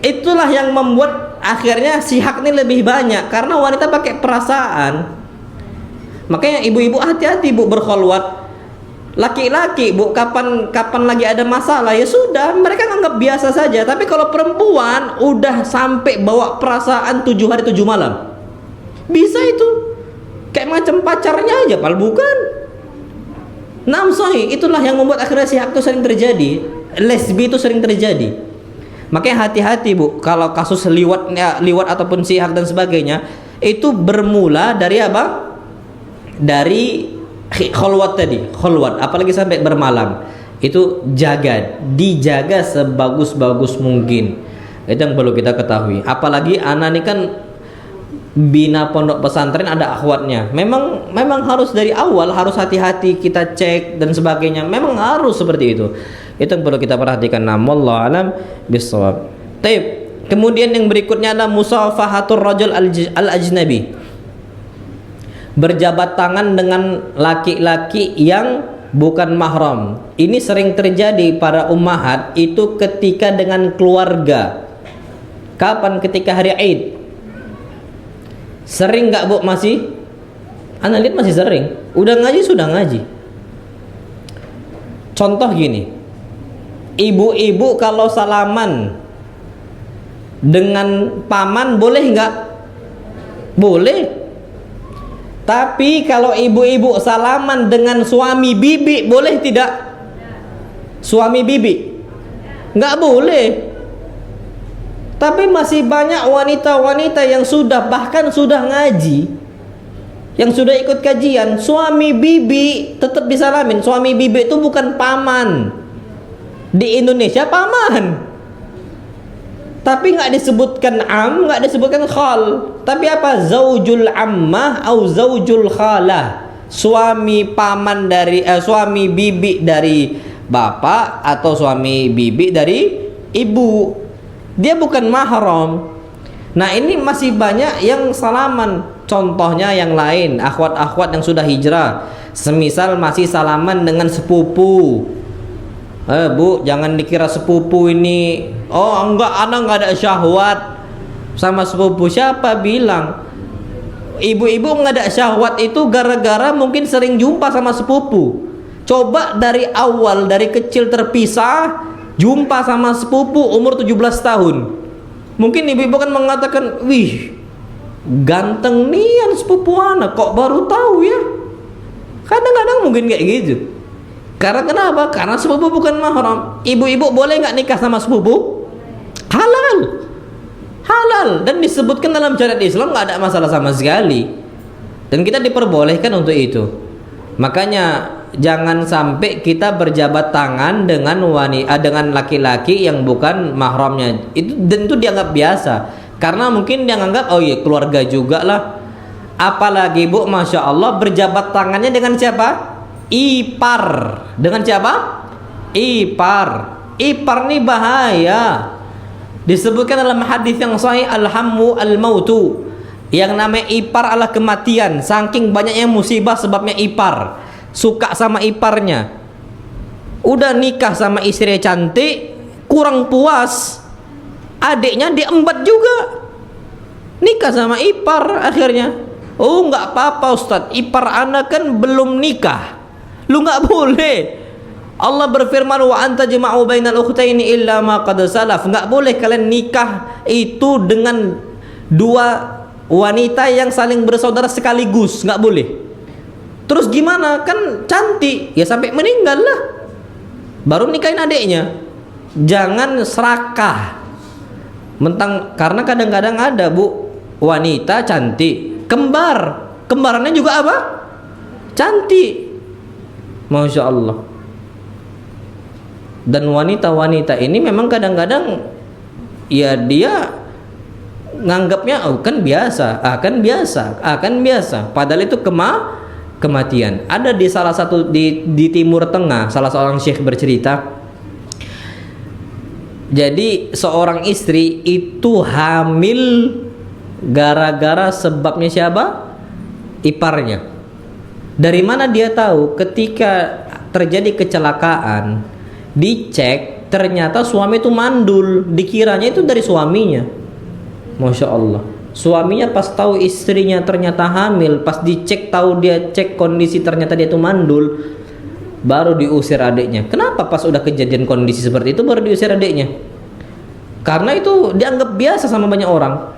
Itulah yang membuat akhirnya sihak ini lebih banyak karena wanita pakai perasaan. Makanya ibu-ibu hati-hati, Bu, berkholwat. Laki-laki, Bu, kapan lagi ada masalah ya sudah, mereka nganggap biasa saja. Tapi kalau perempuan udah sampai bawa perasaan 7 hari 7 malam, bisa itu kayak macam pacarnya aja, pal bukan. Naam sahih, itulah yang membuat akhirnya sihak itu sering terjadi, lesbi itu sering terjadi. Makanya hati-hati, Bu, kalau kasus liwat ataupun sihak dan sebagainya itu bermula dari apa? Dari kholwat tadi, kholwat, apalagi sampai bermalam. Itu dijaga sebagus-bagus mungkin. Itu yang perlu kita ketahui. Apalagi anak ini kan bina pondok pesantren, ada akhwatnya. Memang harus dari awal harus hati-hati kita cek dan sebagainya. Memang harus seperti itu. Itu yang perlu kita perhatikan. Wallahu alam bissawab. Taib. Kemudian yang berikutnya adalah musafahatur rajul al-ajnabi. Berjabat tangan dengan laki-laki yang bukan mahram. Ini sering terjadi para ummahat itu ketika dengan keluarga. Kapan? Ketika hari Id. Sering nggak, Bu? Masih? Anda lihat masih sering. Udah ngaji, sudah ngaji. Contoh gini. Ibu-ibu kalau salaman dengan paman boleh nggak? Boleh. Tapi kalau ibu-ibu salaman dengan suami bibi boleh tidak? Suami bibi nggak boleh. Tapi masih banyak wanita-wanita yang bahkan sudah ngaji, yang sudah ikut kajian, suami bibi tetap disalamin. Suami bibi itu bukan paman. Di Indonesia paman. Tapi nggak disebutkan am, nggak disebutkan khal. Tapi apa? Zaujul ammah atau zaujul khalah. Suami paman dari suami bibi dari bapak atau suami bibi dari ibu. Dia bukan mahram. Nah, ini masih banyak yang salaman. Contohnya yang lain, akhwat-akhwat yang sudah hijrah, semisal masih salaman dengan sepupu. Bu, jangan dikira sepupu ini, oh enggak, anak enggak ada syahwat sama sepupu. Siapa bilang? Ibu-ibu enggak ada syahwat itu gara-gara mungkin sering jumpa sama sepupu. Coba dari awal, dari kecil terpisah, jumpa sama sepupu umur 17 tahun. Mungkin ibu-ibu kan mengatakan, wih, ganteng nian sepupu anak, kok baru tahu ya? Kadang-kadang mungkin kayak gitu. Karena kenapa? Karena sepupu bukan mahram. Ibu-ibu boleh nggak nikah sama sepupu? Halal, halal, dan disebutkan dalam syariat Islam, nggak ada masalah sama sekali. Dan kita diperbolehkan untuk itu. Makanya jangan sampai kita berjabat tangan dengan wanita, dengan laki-laki yang bukan mahramnya. Dan itu dianggap biasa. Karena mungkin dia nganggap, oh iya keluarga juga lah. Apalagi bu, masya Allah, berjabat tangannya dengan siapa? Ipar. Dengan siapa? Ipar. Ipar ini bahaya. Disebutkan dalam hadis yang sahih, alhammu al-mautu. Yang namanya ipar adalah kematian. Saking banyaknya musibah sebabnya ipar. Suka sama iparnya. Udah nikah sama istri cantik, kurang puas, adiknya diembat juga. Nikah sama ipar akhirnya. Oh nggak apa-apa Ustadz, ipar anak kan belum nikah. Lu nggak boleh. Allah berfirman, wa anta jama'u bainal ukhtaini illa ma qad salaf. Nggak boleh kalian nikah itu dengan dua wanita yang saling bersaudara sekaligus, nggak boleh. Terus gimana? Kan cantik, ya sampai meninggal lah, baru nikahin adiknya. Jangan serakah mentang, karena kadang-kadang ada bu wanita cantik, kembarannya juga apa? Cantik, masya Allah. Dan wanita-wanita ini memang kadang-kadang ya dia nganggapnya oh kan biasa, akan biasa, padahal itu kematian. Ada di salah satu di Timur Tengah, salah seorang syekh bercerita, jadi seorang istri itu hamil gara-gara sebabnya siapa? Iparnya. Dari mana dia tahu? Ketika terjadi kecelakaan, dicek ternyata suami itu mandul, dikiranya itu dari suaminya. Masya Allah. Suaminya pas tahu istrinya ternyata hamil, pas dicek tahu, dia cek kondisi ternyata dia itu mandul, baru diusir adiknya. Kenapa pas udah kejadian kondisi seperti itu baru diusir adiknya? Karena itu dianggap biasa sama banyak orang.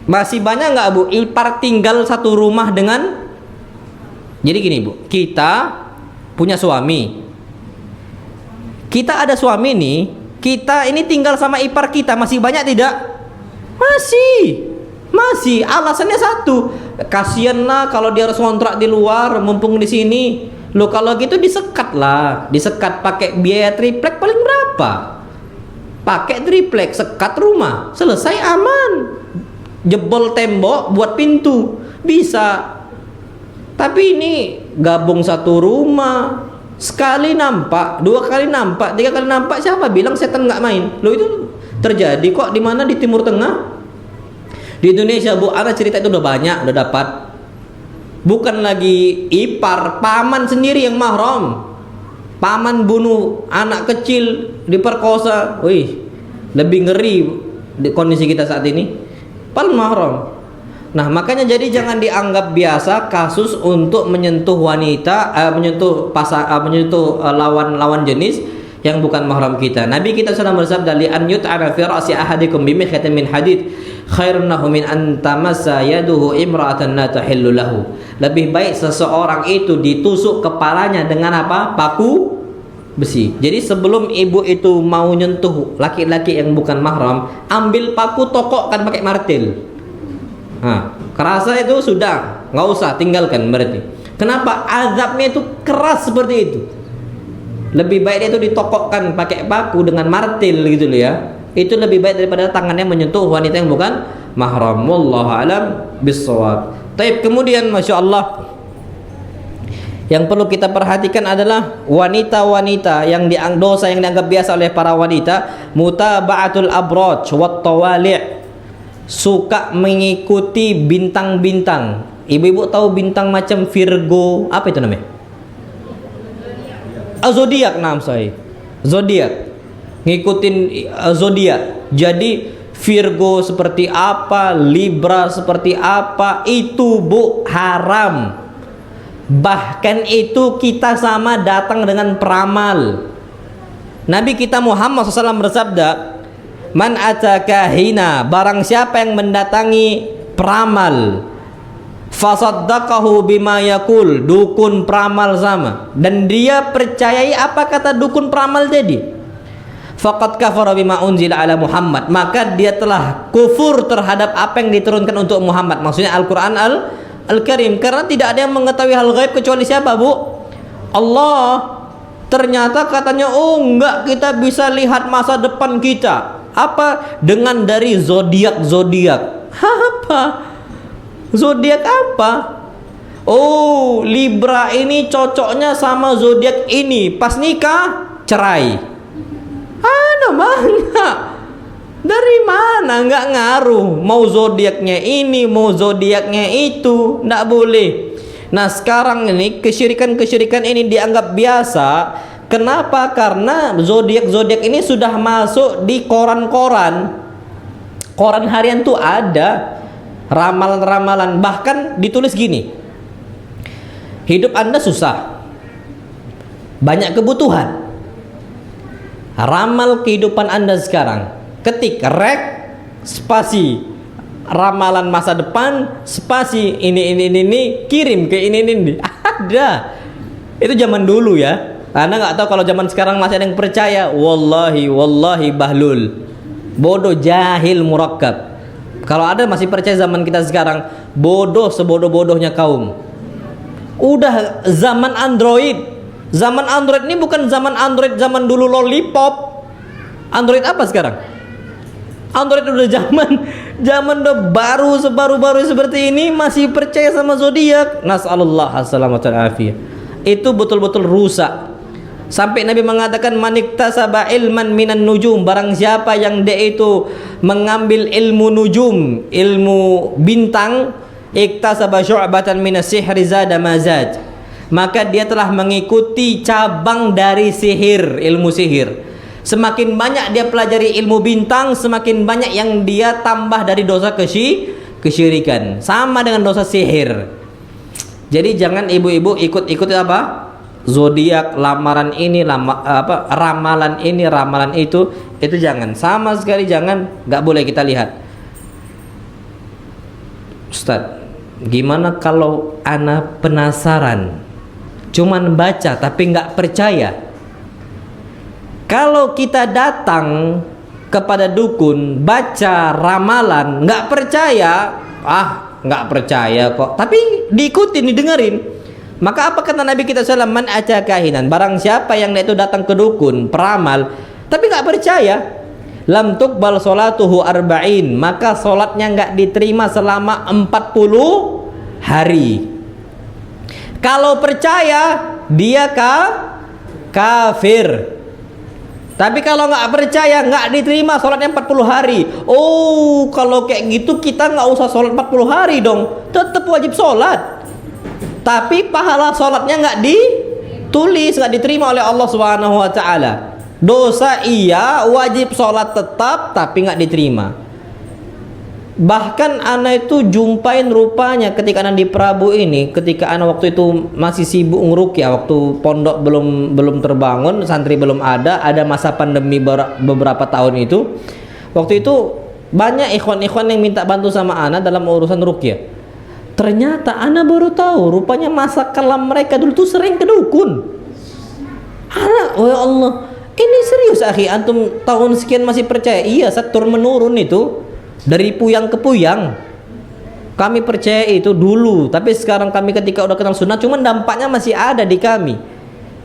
Masih banyak nggak bu ipar tinggal satu rumah dengan, jadi gini bu, kita punya suami, kita ada suami nih, kita ini tinggal sama ipar kita, masih banyak tidak? Masih. Alasannya satu, kasihan lah kalau dia harus ngontrak di luar, mumpung di sini. Lo kalau gitu disekat lah, disekat pakai biaya triplek paling berapa? Pakai triplek, sekat rumah, selesai, aman. Jebol tembok buat pintu bisa. Tapi ini gabung satu rumah, sekali nampak, dua kali nampak, tiga kali nampak, siapa bilang setan nggak main? Lo itu terjadi kok. Di mana? Di Timur Tengah. Di Indonesia bu, ada cerita itu udah banyak, udah dapat. Bukan lagi ipar, paman sendiri yang mahram. Paman bunuh anak kecil, diperkosa. Wih, lebih ngeri di kondisi kita saat ini. Paling mahram. Nah makanya jadi jangan dianggap biasa kasus untuk menyentuh wanita, menyentuh lawan jenis yang bukan mahram kita. Nabi kita sudah bersabda, li an yut'ana fi ra'si ahadikum bi mikhatin min hadid khairun lahu min an tamassa yaduhu imra'atan la tahillu lahu. Lebih baik seseorang itu ditusuk kepalanya dengan apa? Paku besi. Jadi sebelum ibu itu mau nyentuh laki-laki yang bukan mahram, ambil paku, tokokkan pakai martil. Nah, kerasa itu sudah, nggak usah, tinggalkan berarti. Kenapa? Azabnya itu keras seperti itu. Lebih baik itu ditokokkan pakai paku dengan martil gitu loh ya. itu lebih baik daripada tangannya menyentuh wanita yang bukan mahram. Wallahu alam bissawab. Taib, kemudian Masya Allah, yang perlu kita perhatikan adalah wanita-wanita yang dosa yang dianggap biasa oleh para wanita, mutaba'atul abraj wat tawali', suka mengikuti bintang-bintang. Ibu-ibu tahu bintang macam Virgo, apa itu namanya? Zodiak, zodiak. Ngikutin zodiak. Jadi Virgo seperti apa, Libra seperti apa, itu Bu haram. Bahkan itu kita sama datang dengan peramal. Nabi kita Muhammad SAW bersabda, man ataka hina, barang siapa yang mendatangi peramal, fasaddaqahu bima yakul, dukun peramal sama, dan dia percayai apa kata dukun peramal tadi, faqad kafara bima unzila ala Muhammad, maka dia telah kufur terhadap apa yang diturunkan untuk Muhammad, maksudnya Al-Quran Al-Karim. Karena tidak ada yang mengetahui hal gaib kecuali siapa, Bu? Allah. Ternyata katanya, oh enggak, kita bisa lihat masa depan kita. Apa? Dengan dari zodiak. Apa? Zodiak apa? Oh, Libra ini cocoknya sama zodiak ini. Pas nikah cerai. Ada banyak. Dari mana? Nggak ngaruh. Mau zodiaknya ini, mau zodiaknya itu, nggak boleh. Nah, sekarang ini kesyirikan ini dianggap biasa. Kenapa? Karena zodiak ini sudah masuk di koran-koran. Koran harian tuh ada ramalan-ramalan. Bahkan ditulis gini: hidup Anda susah, banyak kebutuhan. Ramal kehidupan Anda sekarang. Ketik rek spasi ramalan masa depan spasi ini kirim ke ini ada. Itu zaman dulu ya. Anda nggak tahu kalau zaman sekarang masih ada yang percaya. Wallahi bahlul, bodoh, jahil, murakkab. Kalau ada masih percaya zaman kita sekarang, bodoh sebodoh-bodohnya kaum. Udah zaman Android. Zaman Android ini bukan zaman Android zaman dulu lollipop. Android apa sekarang? Android udah zaman udah baru seperti ini masih percaya sama zodiak. Nasallallahu assalamatan afiyah. Itu betul-betul rusak. Sampai Nabi mengatakan, maniktasaba ilman minan nujum, barang siapa yang dia itu mengambil ilmu nujum, ilmu bintang, iktasaba syu'batan minas sihri zada mazaj, maka dia telah mengikuti cabang dari sihir, ilmu sihir. Semakin banyak dia pelajari ilmu bintang, semakin banyak yang dia tambah dari dosa kesyirikan. Sama dengan dosa sihir. Jadi jangan ibu-ibu ikut-ikut apa? Zodiak, lamaran ini, ramalan ini, ramalan itu jangan. Sama sekali jangan, nggak boleh kita lihat. Ustadz, gimana kalau ana penasaran, cuman baca tapi nggak percaya? Kalau kita datang kepada dukun, baca ramalan, nggak percaya, nggak percaya kok, tapi diikutin, didengerin. Maka apa kata Nabi kita SAW? Man aja kahinan, barang siapa yang itu datang ke dukun, peramal, tapi nggak percaya, lam tuqbal sholatuhu arba'in, maka sholatnya nggak diterima selama 40 hari. Kalau percaya, dia kafir. Tapi kalau nggak percaya, nggak diterima sholatnya 40 hari. Oh, kalau kayak gitu kita nggak usah sholat 40 hari dong. Tetap wajib sholat. Tapi pahala sholatnya nggak ditulis, nggak diterima oleh Allah Subhanahu Wa Taala. Dosa iya, wajib sholat tetap, tapi nggak diterima. Bahkan ana itu jumpain rupanya ketika ana di Prabu ini, ketika ana waktu itu masih sibuk ngeruqyah, waktu pondok belum terbangun, santri belum ada masa pandemi beberapa tahun itu. Waktu itu banyak ikhwan-ikhwan yang minta bantu sama ana dalam urusan ruqyah. Ternyata ana baru tahu rupanya masa kelam mereka dulu tuh sering ke dukun. Ana, oh ya Allah, ini serius akhi, antum tahun sekian masih percaya? Iya, turun menurun itu. Dari puyang ke puyang kami percaya itu dulu, tapi sekarang kami ketika udah kenal sunnah, cuman dampaknya masih ada di kami.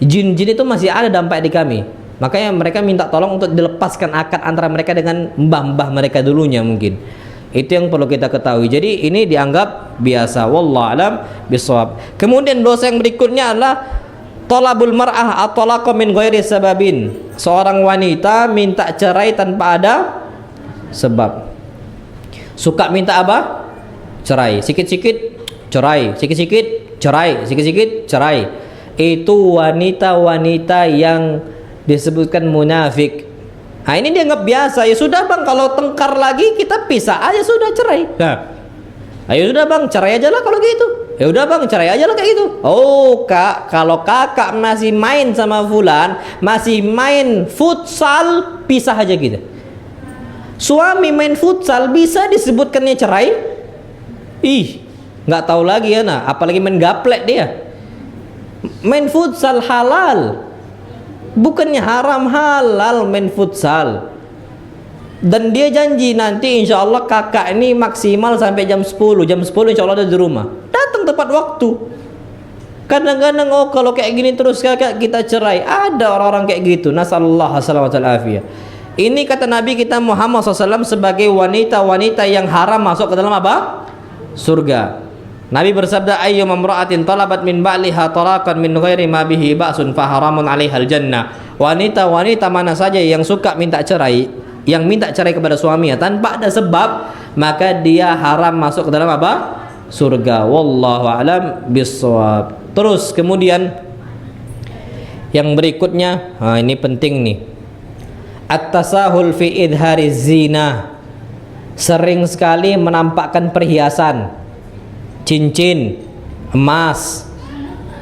Jin-jin itu masih ada dampak di kami. Makanya mereka minta tolong untuk dilepaskan akad antara mereka dengan mbah-mbah mereka dulunya mungkin. Itu yang perlu kita ketahui. Jadi ini dianggap biasa. Wallahu alam bisawab. Kemudian dosa yang berikutnya adalah talabul mar'ah at-talaqa min ghairi sababin. Seorang wanita minta cerai tanpa ada sebab. Suka minta apa? Cerai. Sikit-sikit cerai, sikit-sikit cerai, sikit-sikit cerai. Itu wanita-wanita yang disebutkan munafik. Nah, ini dianggap biasa. Ya sudah bang, kalau tengkar lagi kita pisah aja, sudah cerai. Nah, ayo sudah bang, cerai aja lah kalau gitu. Ya udah bang, cerai aja lah kayak gitu. Oh kak, kalau kakak masih main sama fulan, masih main futsal, pisah aja gitu. Suami main futsal bisa disebutkannya cerai? Ih, nggak tahu lagi ya nah, apalagi main gaplek dia. Main futsal halal, bukannya haram, halal main futsal. Dan dia janji nanti insya Allah kakak ini maksimal sampai jam 10. Jam 10 insya Allah ada di rumah. Datang tepat waktu. Kadang-kadang oh kalau kayak gini terus kakak kita cerai. Ada orang-orang kayak gitu. Nasallallahu alaihi. Ini kata Nabi kita Muhammad SAW sebagai wanita-wanita yang haram masuk ke dalam apa? Surga. Nabi bersabda, ayyum imra'atin talabat min ba'liha talaqan min ghairi ma bihi ba'sun fa haramun 'alaihal jannah. Wanita-wanita mana saja yang suka minta cerai, yang minta cerai kepada suaminya tanpa ada sebab, maka dia haram masuk ke dalam apa? Surga. Wallahu a'lam bissawab. Terus kemudian yang berikutnya, ini penting nih. At-tasahul fi idhariz zina. Sering sekali menampakkan perhiasan, cincin, emas.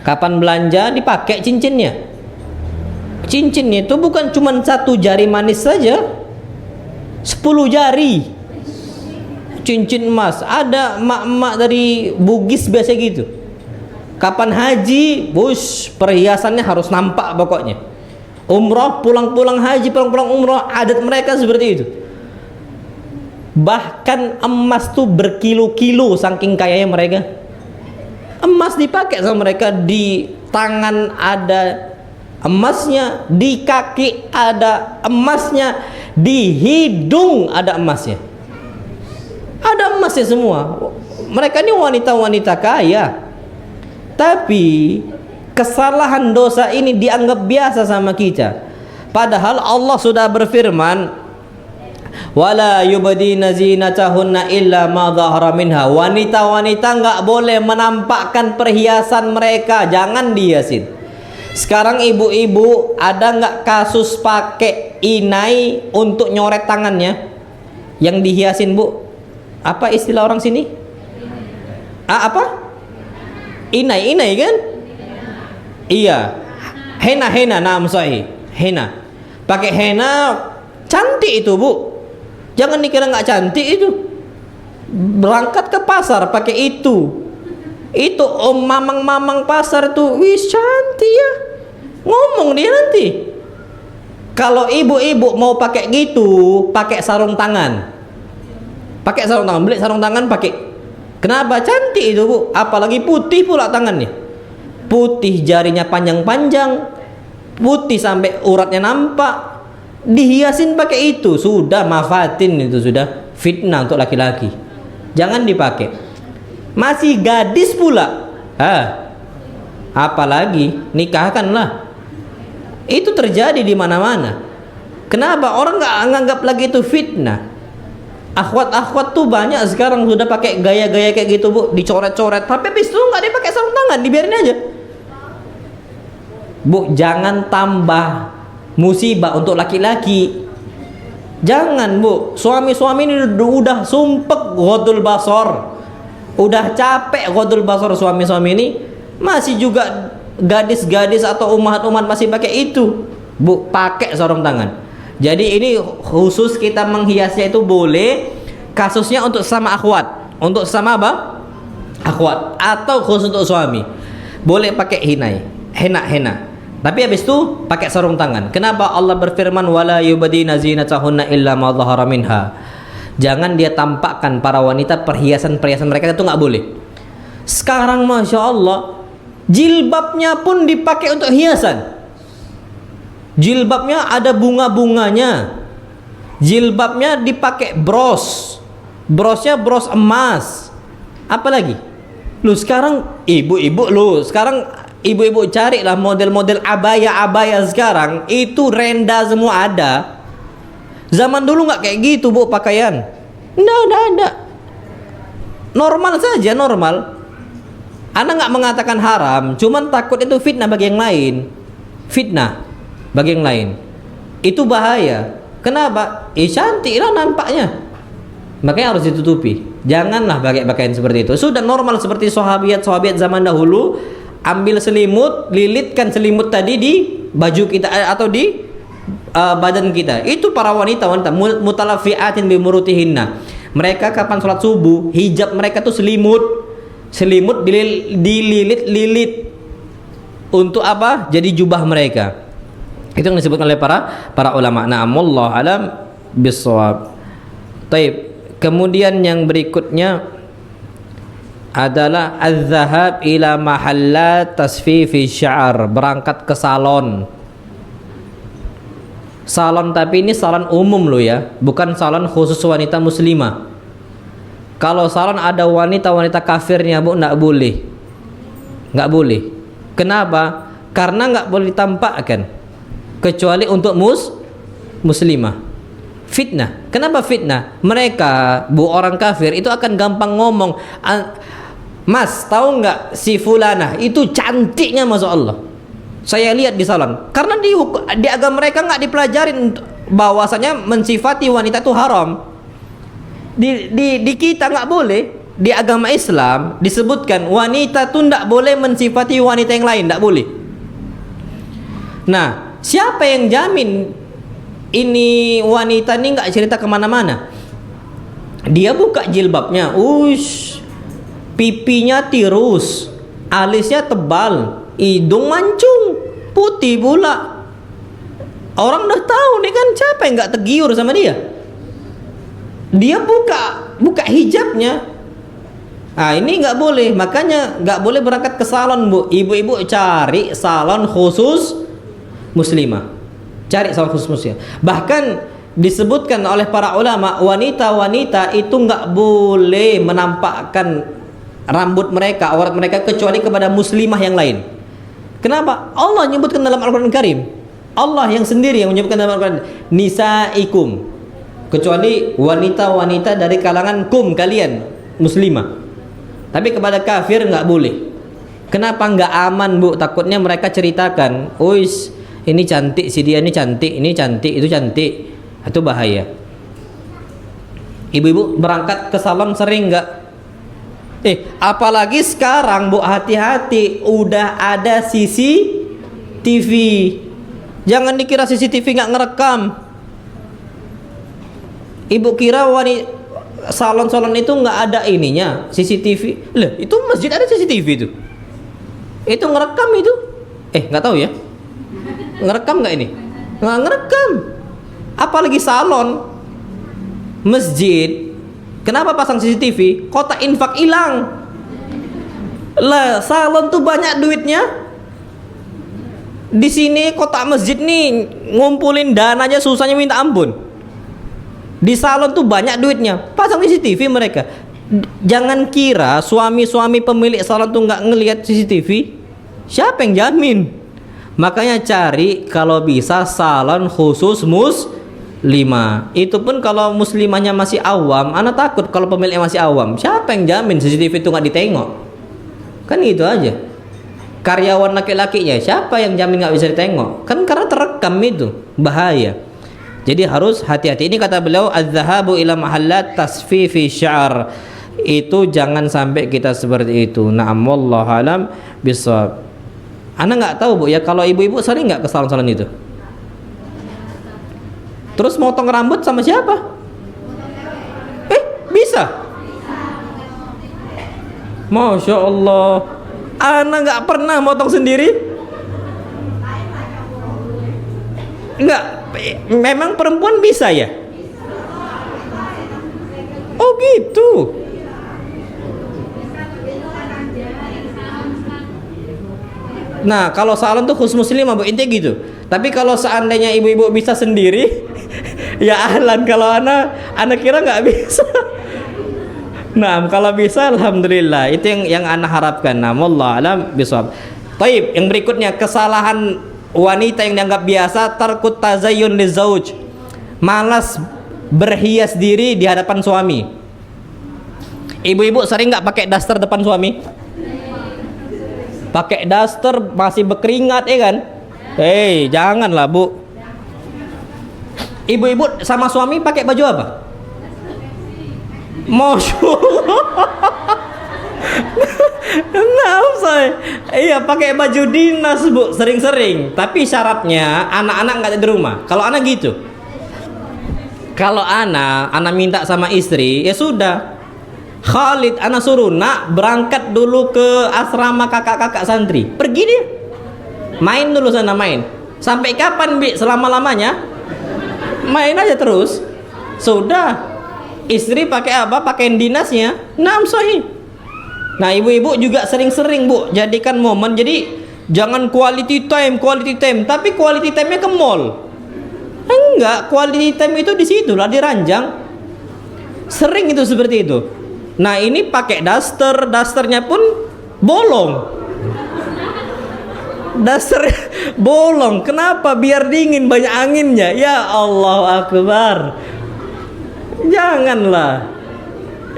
Kapan belanja dipakai cincinnya. Cincinnya itu bukan cuma satu jari manis saja, 10 jari cincin emas. Ada emak-emak dari Bugis biasa gitu. Kapan haji, perhiasannya harus nampak pokoknya. Umroh, pulang-pulang haji, pulang-pulang umroh, adat mereka seperti itu. Bahkan emas tuh berkilo-kilo saking kayanya mereka. Emas dipakai sama mereka, di tangan ada emasnya, di kaki ada emasnya, di hidung ada emasnya. Ada emasnya semua. Mereka ini wanita-wanita kaya. Tapi kesalahan dosa ini dianggap biasa sama kita. Padahal Allah sudah berfirman, wala yubdina zinatahunna illa ma dhahara minha. Wanita-wanita enggak boleh menampakkan perhiasan mereka, jangan dihiasin. Sekarang ibu-ibu ada enggak kasus pakai inai untuk nyoret tangannya? Yang dihiasin, Bu. Apa istilah orang sini? Apa? Inai kan? Iya. Henna, naam sahih. Henna. Pakai henna cantik itu, Bu. Jangan dikira nggak cantik itu. Berangkat ke pasar pakai itu. Itu mamang-mamang pasar tuh, wis cantik ya. Ngomong dia nanti. Kalau ibu-ibu mau pakai gitu, pakai sarung tangan. Pakai sarung tangan, beli sarung tangan pakai. Kenapa? Cantik itu, Bu. Apalagi putih pula tangannya. Putih, jarinya panjang-panjang, putih sampai uratnya nampak. Dihiasin pakai itu, sudah mafatin, itu sudah fitnah untuk laki-laki. Jangan dipakai. Masih gadis pula, apalagi nikahkanlah. Itu terjadi di mana-mana. Kenapa? Orang nggak nganggap lagi itu fitnah. Akhwat-akhwat tuh banyak sekarang sudah pakai gaya-gaya kayak gitu, Bu, dicoret-coret. Tapi habis itu nggak dipakai sarung tangan, dibiarin aja. Bu, jangan tambah musibah untuk laki-laki. Jangan, Bu. Suami-suami ini udah sumpek ghadul basar, udah capek ghadul basar. Suami-suami ini masih juga gadis-gadis atau umat-umat masih pakai itu. Bu, pakai sarung tangan. Jadi ini khusus kita menghiasnya itu boleh. Kasusnya untuk sama akhwat, untuk sama apa? Akhwat, atau khusus untuk suami. Boleh pakai henna. Tapi habis itu pakai sarung tangan. Kenapa Allah berfirman wala yubdina zinatahunna illa ma dhahara minha? Jangan dia tampakkan para wanita perhiasan-perhiasan mereka, itu nggak boleh. Sekarang Masya Allah, jilbabnya pun dipakai untuk hiasan. Jilbabnya ada bunga-bunganya. Jilbabnya dipakai bros. Brosnya bros emas. Apa lagi? Lu sekarang ibu-ibu carilah model-model abaya sekarang, itu renda semua ada. Zaman dulu nggak kayak gitu, Bu, pakaian. Nggak ada. Normal saja, normal. Ana nggak mengatakan haram, cuman takut itu fitnah bagi yang lain. Fitnah bagi yang lain. Itu bahaya. Kenapa? Cantik lah nampaknya. Makanya harus ditutupi. Janganlah pakai pakaian seperti itu. Sudah normal seperti sahabiat zaman dahulu, ambil selimut, lilitkan selimut tadi di baju kita atau di badan kita. Itu para wanita mutalafiatin bimurutihinna. Mereka kapan sholat subuh, hijab mereka tuh selimut dililit untuk apa? Jadi jubah mereka. Itu yang disebut oleh para ulama. Na'amullah alam bisawab. Taib. Kemudian yang berikutnya adalah az-zahab ila mahallat tasfifi sya'ar, berangkat ke salon. Salon, tapi ini salon umum loh ya, bukan salon khusus wanita muslimah. Kalau salon ada wanita-wanita kafirnya, Bu, nggak boleh. Nggak boleh. Kenapa? Karena nggak boleh ditampakkan kecuali untuk muslimah. Fitnah. Kenapa fitnah? Mereka, Bu, orang kafir itu akan gampang ngomong, Mas, tahu nggak si fulana itu cantiknya, masya Allah. Saya lihat di salon. Karena di agama mereka nggak dipelajarin bahwasanya mensifati wanita itu haram. Di kita nggak boleh. Di agama Islam disebutkan wanita tuh nggak boleh mensifati wanita yang lain, nggak boleh. Nah, siapa yang jamin ini wanita ini nggak cerita kemana-mana? Dia buka jilbabnya, pipinya tirus, alisnya tebal, hidung mancung, putih pula. Orang udah tahu nih kan, siapa yang nggak tergiur sama dia? Dia buka hijabnya. Ini nggak boleh, makanya nggak boleh berangkat ke salon, Bu. Ibu-ibu cari salon khusus muslimah. Cari salon khusus muslimah. Bahkan disebutkan oleh para ulama, wanita-wanita itu nggak boleh menampakkan rambut mereka, aurat mereka, kecuali kepada muslimah yang lain. Kenapa? Allah menyebutkan dalam Al-Quran Karim. Allah yang sendiri yang menyebutkan dalam Al-Quran, nisaikum, kecuali wanita-wanita dari kalangan kalian muslimah. Tapi kepada kafir nggak boleh. Kenapa nggak aman, Bu? Takutnya mereka ceritakan, ini cantik, si dia ini cantik, itu cantik. Itu bahaya. Ibu-ibu berangkat ke salon sering nggak? Apalagi sekarang, Bu, hati-hati, udah ada CCTV. Jangan dikira CCTV nggak ngerekam. Ibu kira salon-salon itu nggak ada ininya CCTV. Lah, itu masjid ada CCTV itu. Itu ngerekam itu. Nggak tahu ya. Ngerekam nggak ini? Nggak ngerekam. Apalagi salon, masjid. Kenapa pasang CCTV? Kotak infak hilang. Lah, salon tuh banyak duitnya. Di sini kotak masjid nih ngumpulin dana aja susahnya minta ampun. Di salon tuh banyak duitnya, pasang CCTV mereka. Jangan kira suami-suami pemilik salon tuh nggak ngelihat CCTV. Siapa yang jamin? Makanya cari kalau bisa salon khusus muslimah. Itu pun kalau muslimahnya masih awam. Anak takut kalau pemiliknya masih awam. Siapa yang jamin CCTV itu nggak ditengok? Kan gitu aja. Karyawan laki-lakinya siapa yang jamin nggak bisa ditengok? Kan karena terekam itu, bahaya. Jadi harus hati-hati. Ini kata beliau, az-zahabu ila mahallat tasfifi sya'ar. Itu jangan sampai kita seperti itu. Na'am, wallahu alam bisawab. Ana nggak tahu, Bu, ya, kalau ibu-ibu sering nggak ke salon-salon itu? Terus motong rambut sama siapa? Bisa? Masya Allah. Ana nggak pernah motong sendiri. Enggak. Memang perempuan bisa ya? Oh gitu. Nah, kalau salon tuh khusus muslimah, Bu, intinya gitu. Tapi kalau seandainya ibu-ibu bisa sendiri, ya ahlan. Kalau anak kira nggak bisa. Nah, kalau bisa alhamdulillah. Itu yang anak harapkan. Nah, wallahu alam bisawab. Baik, yang berikutnya kesalahan wanita yang dianggap biasa, tarkut tazayyun lizauj. Malas berhias diri di hadapan suami. Ibu-ibu sering nggak pakai daster depan suami? Pakai daster masih berkeringat, ya kan? Hei, janganlah bu. Ibu-ibu sama suami pakai baju apa? Masya Allah. Nah, saya iya pakai baju dinas bu, sering-sering. Tapi syaratnya anak-anak nggak ada di rumah. Kalau anak gitu. Kalau anak minta sama istri, ya sudah. Khalid, anak suruh nak berangkat dulu ke asrama kakak-kakak santri. Pergi dia. Main dulu sana, main. Sampai kapan bi? Selama-lamanya? Main aja terus. Sudah. Istri pakai apa? Pakaian dinasnya. Naam sahih. Nah, ibu-ibu juga sering-sering bu jadikan momen. Jadi jangan quality time, tapi quality time-nya ke mall. Enggak, quality time itu di situ lah, di ranjang. Sering itu seperti itu. Nah, ini pakai dasternya pun bolong. Daster bolong. Kenapa? Biar dingin, banyak anginnya. Ya Allah akbar. Janganlah.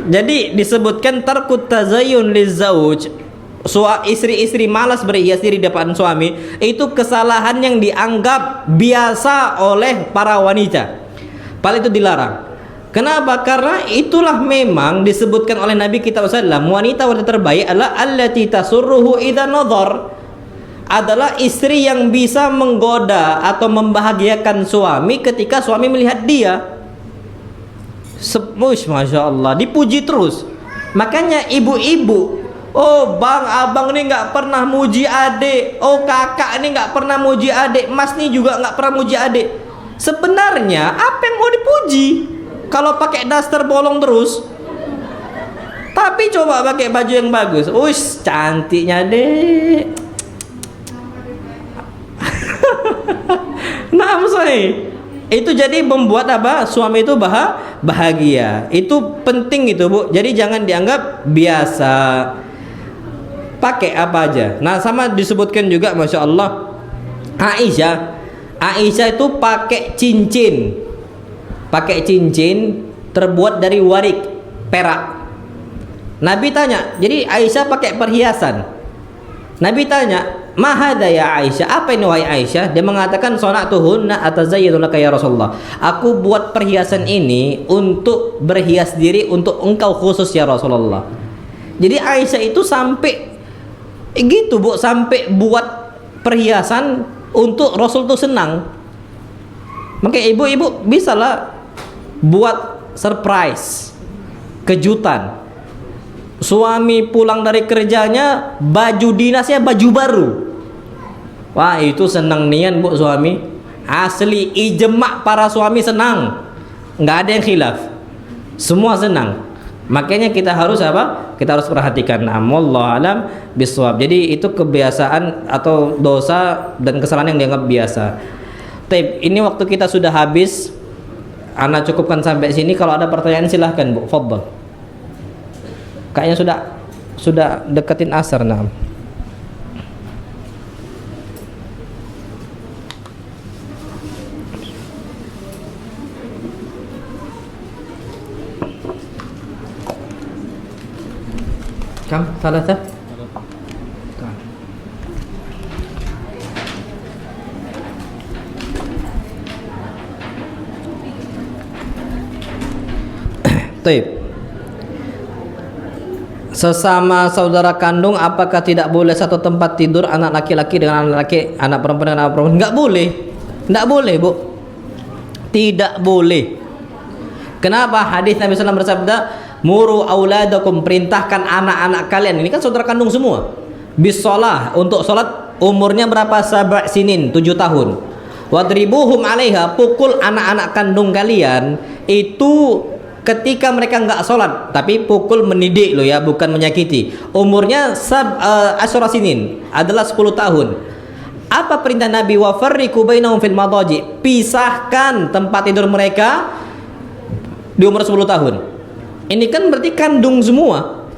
Jadi disebutkan tarkut tazayyun lizauj. Istri-istri malas berhias diri di depan suami, itu kesalahan yang dianggap biasa oleh para wanita. Padahal itu dilarang. Kenapa? Karena itulah memang disebutkan oleh Nabi kita SAW, wanita terbaik adalah allati tasurruhu idza nadhar, adalah istri yang bisa menggoda atau membahagiakan suami ketika suami melihat dia. Masya Allah, dipuji terus. Makanya ibu-ibu, oh bang, abang ini nggak pernah muji adik, oh kakak ini nggak pernah muji adik, mas ini juga nggak pernah muji adik. Sebenarnya apa yang mau dipuji? Kalau pakai daster bolong terus. Tapi coba pakai baju yang bagus. Ush, cantiknya dek. Nah, maksudnya itu jadi membuat apa? Suami itu bahagia. Itu penting itu, Bu. Jadi jangan dianggap biasa. Pakai apa aja. Nah, sama disebutkan juga Masya Allah, Aisyah itu pakai cincin. Pakai cincin terbuat dari warik, perak. Nabi tanya, jadi Aisyah pakai perhiasan. Nabi tanya, "Mahadha ya Aisyah?" Apa ini wahai Aisyah? Dia mengatakan, "Sana'tuhunna atazayyadu laka ya Rasulullah." Aku buat perhiasan ini untuk berhias diri untuk engkau khusus ya Rasulullah. Jadi Aisyah itu sampai gitu, Bu, sampai buat perhiasan untuk Rasul tuh senang. Makanya ibu-ibu bisalah buat surprise, kejutan. Suami pulang dari kerjanya, baju dinasnya baju baru. Wah, itu senang nian, Bu, suami. Asli ijma' para suami senang. Nggak ada yang khilaf. Semua senang. Makanya kita harus apa? Kita harus perhatikan. Wallahu alam bisawab. Jadi itu kebiasaan atau dosa dan kesalahan yang dianggap biasa. Taib, ini waktu kita sudah habis. Ana cukupkan sampai sini. Kalau ada pertanyaan silahkan, Bu. Fadhal. Kayaknya sudah deketin asar. Nah. Kam? Salatah? Taib. Sesama saudara kandung, apakah tidak boleh satu tempat tidur anak laki-laki dengan anak laki, anak perempuan dengan anak perempuan? Enggak boleh. Enggak boleh, Bu. Tidak boleh. Kenapa? Hadis Nabi SAW bersabda, "Muru auladakum," perintahkan anak-anak kalian. Ini kan saudara kandung semua. Bisolah, untuk sholat umurnya berapa? 7 sinin, 7 tahun. Wadribuhum 'alaiha, pukul anak-anak kandung kalian itu ketika mereka nggak sholat, tapi pukul mendidik loh ya, bukan menyakiti. Umurnya asyra sinin adalah 10 tahun. Apa perintah Nabi? Wa farriqu bainahum fil madaji. Pisahkan tempat tidur mereka di umur 10 tahun. Ini kan berarti kandung semua.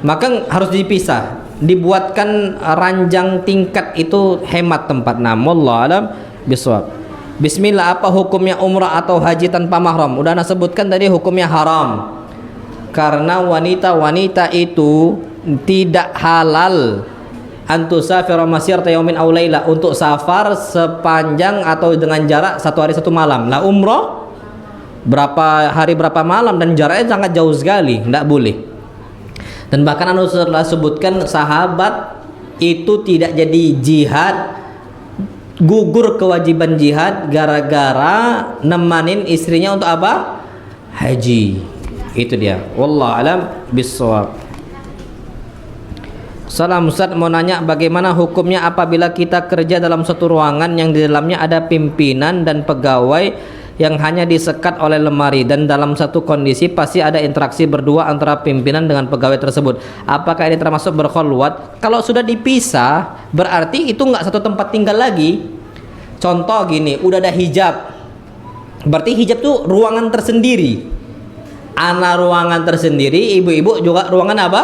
Maka harus dipisah. Dibuatkan ranjang tingkat itu hemat tempat. Nah, wallahu alam bisawab. Bismillah, apa hukumnya umrah atau haji tanpa mahram? Udah ana sebutkan tadi hukumnya haram. Karena wanita-wanita itu tidak halal antusafira masirata yaumin aw laila, untuk safar sepanjang atau dengan jarak 1 hari 1 malam. Lah umrah berapa hari berapa malam dan jaraknya sangat jauh sekali, tidak boleh. Dan bahkan anu telah sebutkan sahabat itu tidak jadi jihad, gugur kewajiban jihad gara-gara nemanin istrinya untuk apa? Haji. Itu dia. Wallahu alam bissawab. Salam Ustaz, mau nanya bagaimana hukumnya apabila kita kerja dalam satu ruangan yang di dalamnya ada pimpinan dan pegawai yang hanya disekat oleh lemari, dan dalam satu kondisi pasti ada interaksi berdua antara pimpinan dengan pegawai tersebut. Apakah ini termasuk berkholwat? Kalau sudah dipisah berarti itu nggak satu tempat tinggal lagi. Contoh gini, udah ada hijab, berarti hijab tuh ruangan tersendiri. Ana ruangan tersendiri, ibu-ibu juga ruangan apa?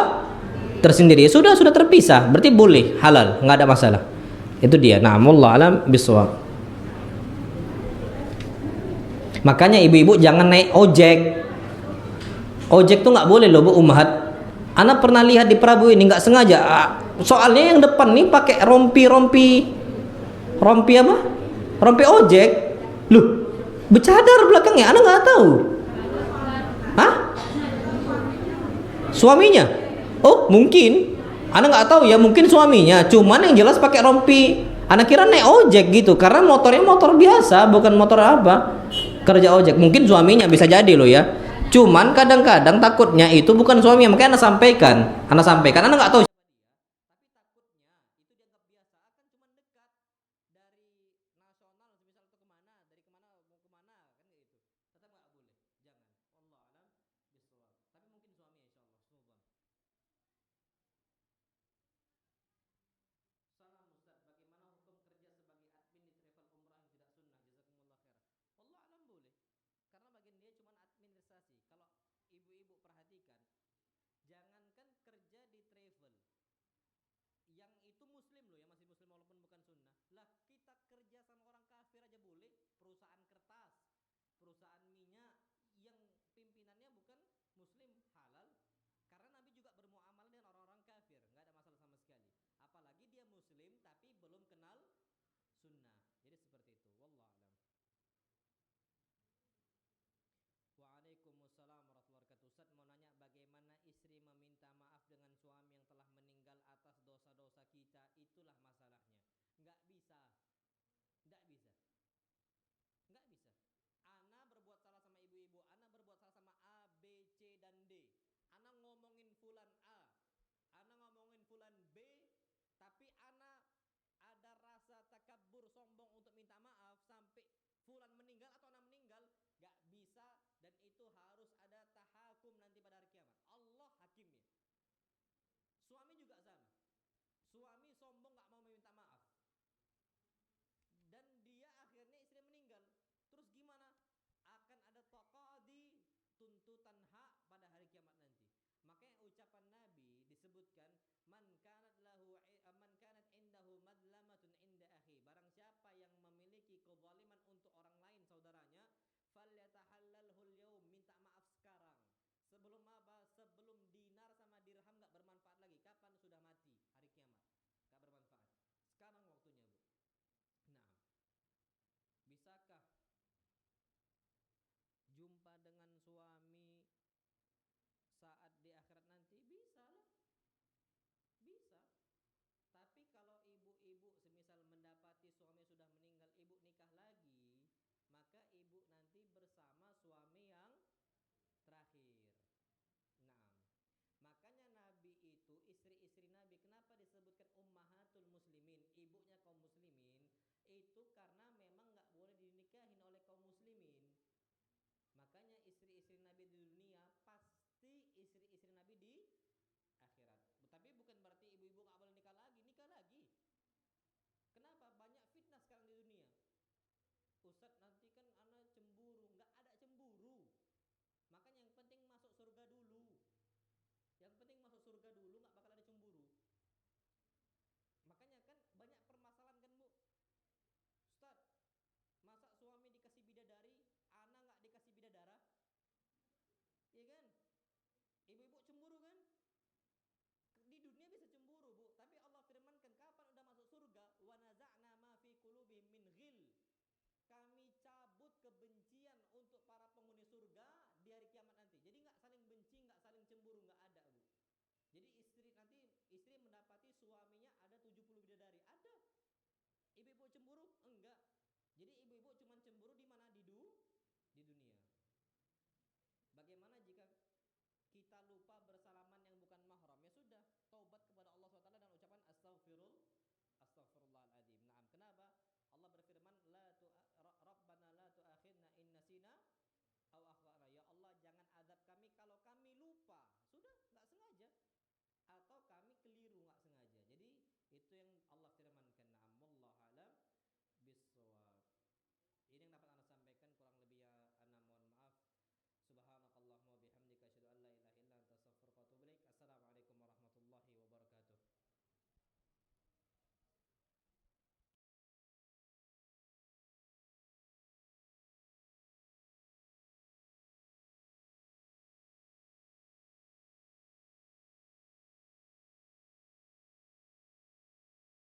Tersendiri. Sudah terpisah, berarti boleh, halal, nggak ada masalah. Itu dia. Nah, wallahu alam bisawab. Makanya ibu-ibu jangan naik ojek. Ojek tuh nggak boleh loh, Bu Ummahat. Ana pernah lihat di Prabu ini nggak sengaja. Soalnya yang depan nih pakai rompi apa? Rompi ojek. Loh, bercadar belakangnya. Ana nggak tahu. Hah? Suaminya? Oh, mungkin. Ana nggak tahu ya, mungkin suaminya. Cuman yang jelas pakai rompi. Ana kira naik ojek gitu, karena motornya motor biasa, bukan motor apa. Kerja ojek. Mungkin suaminya, bisa jadi loh ya. Cuman kadang-kadang takutnya itu bukan suaminya, makanya Ana sampaikan. Ana nggak tahu.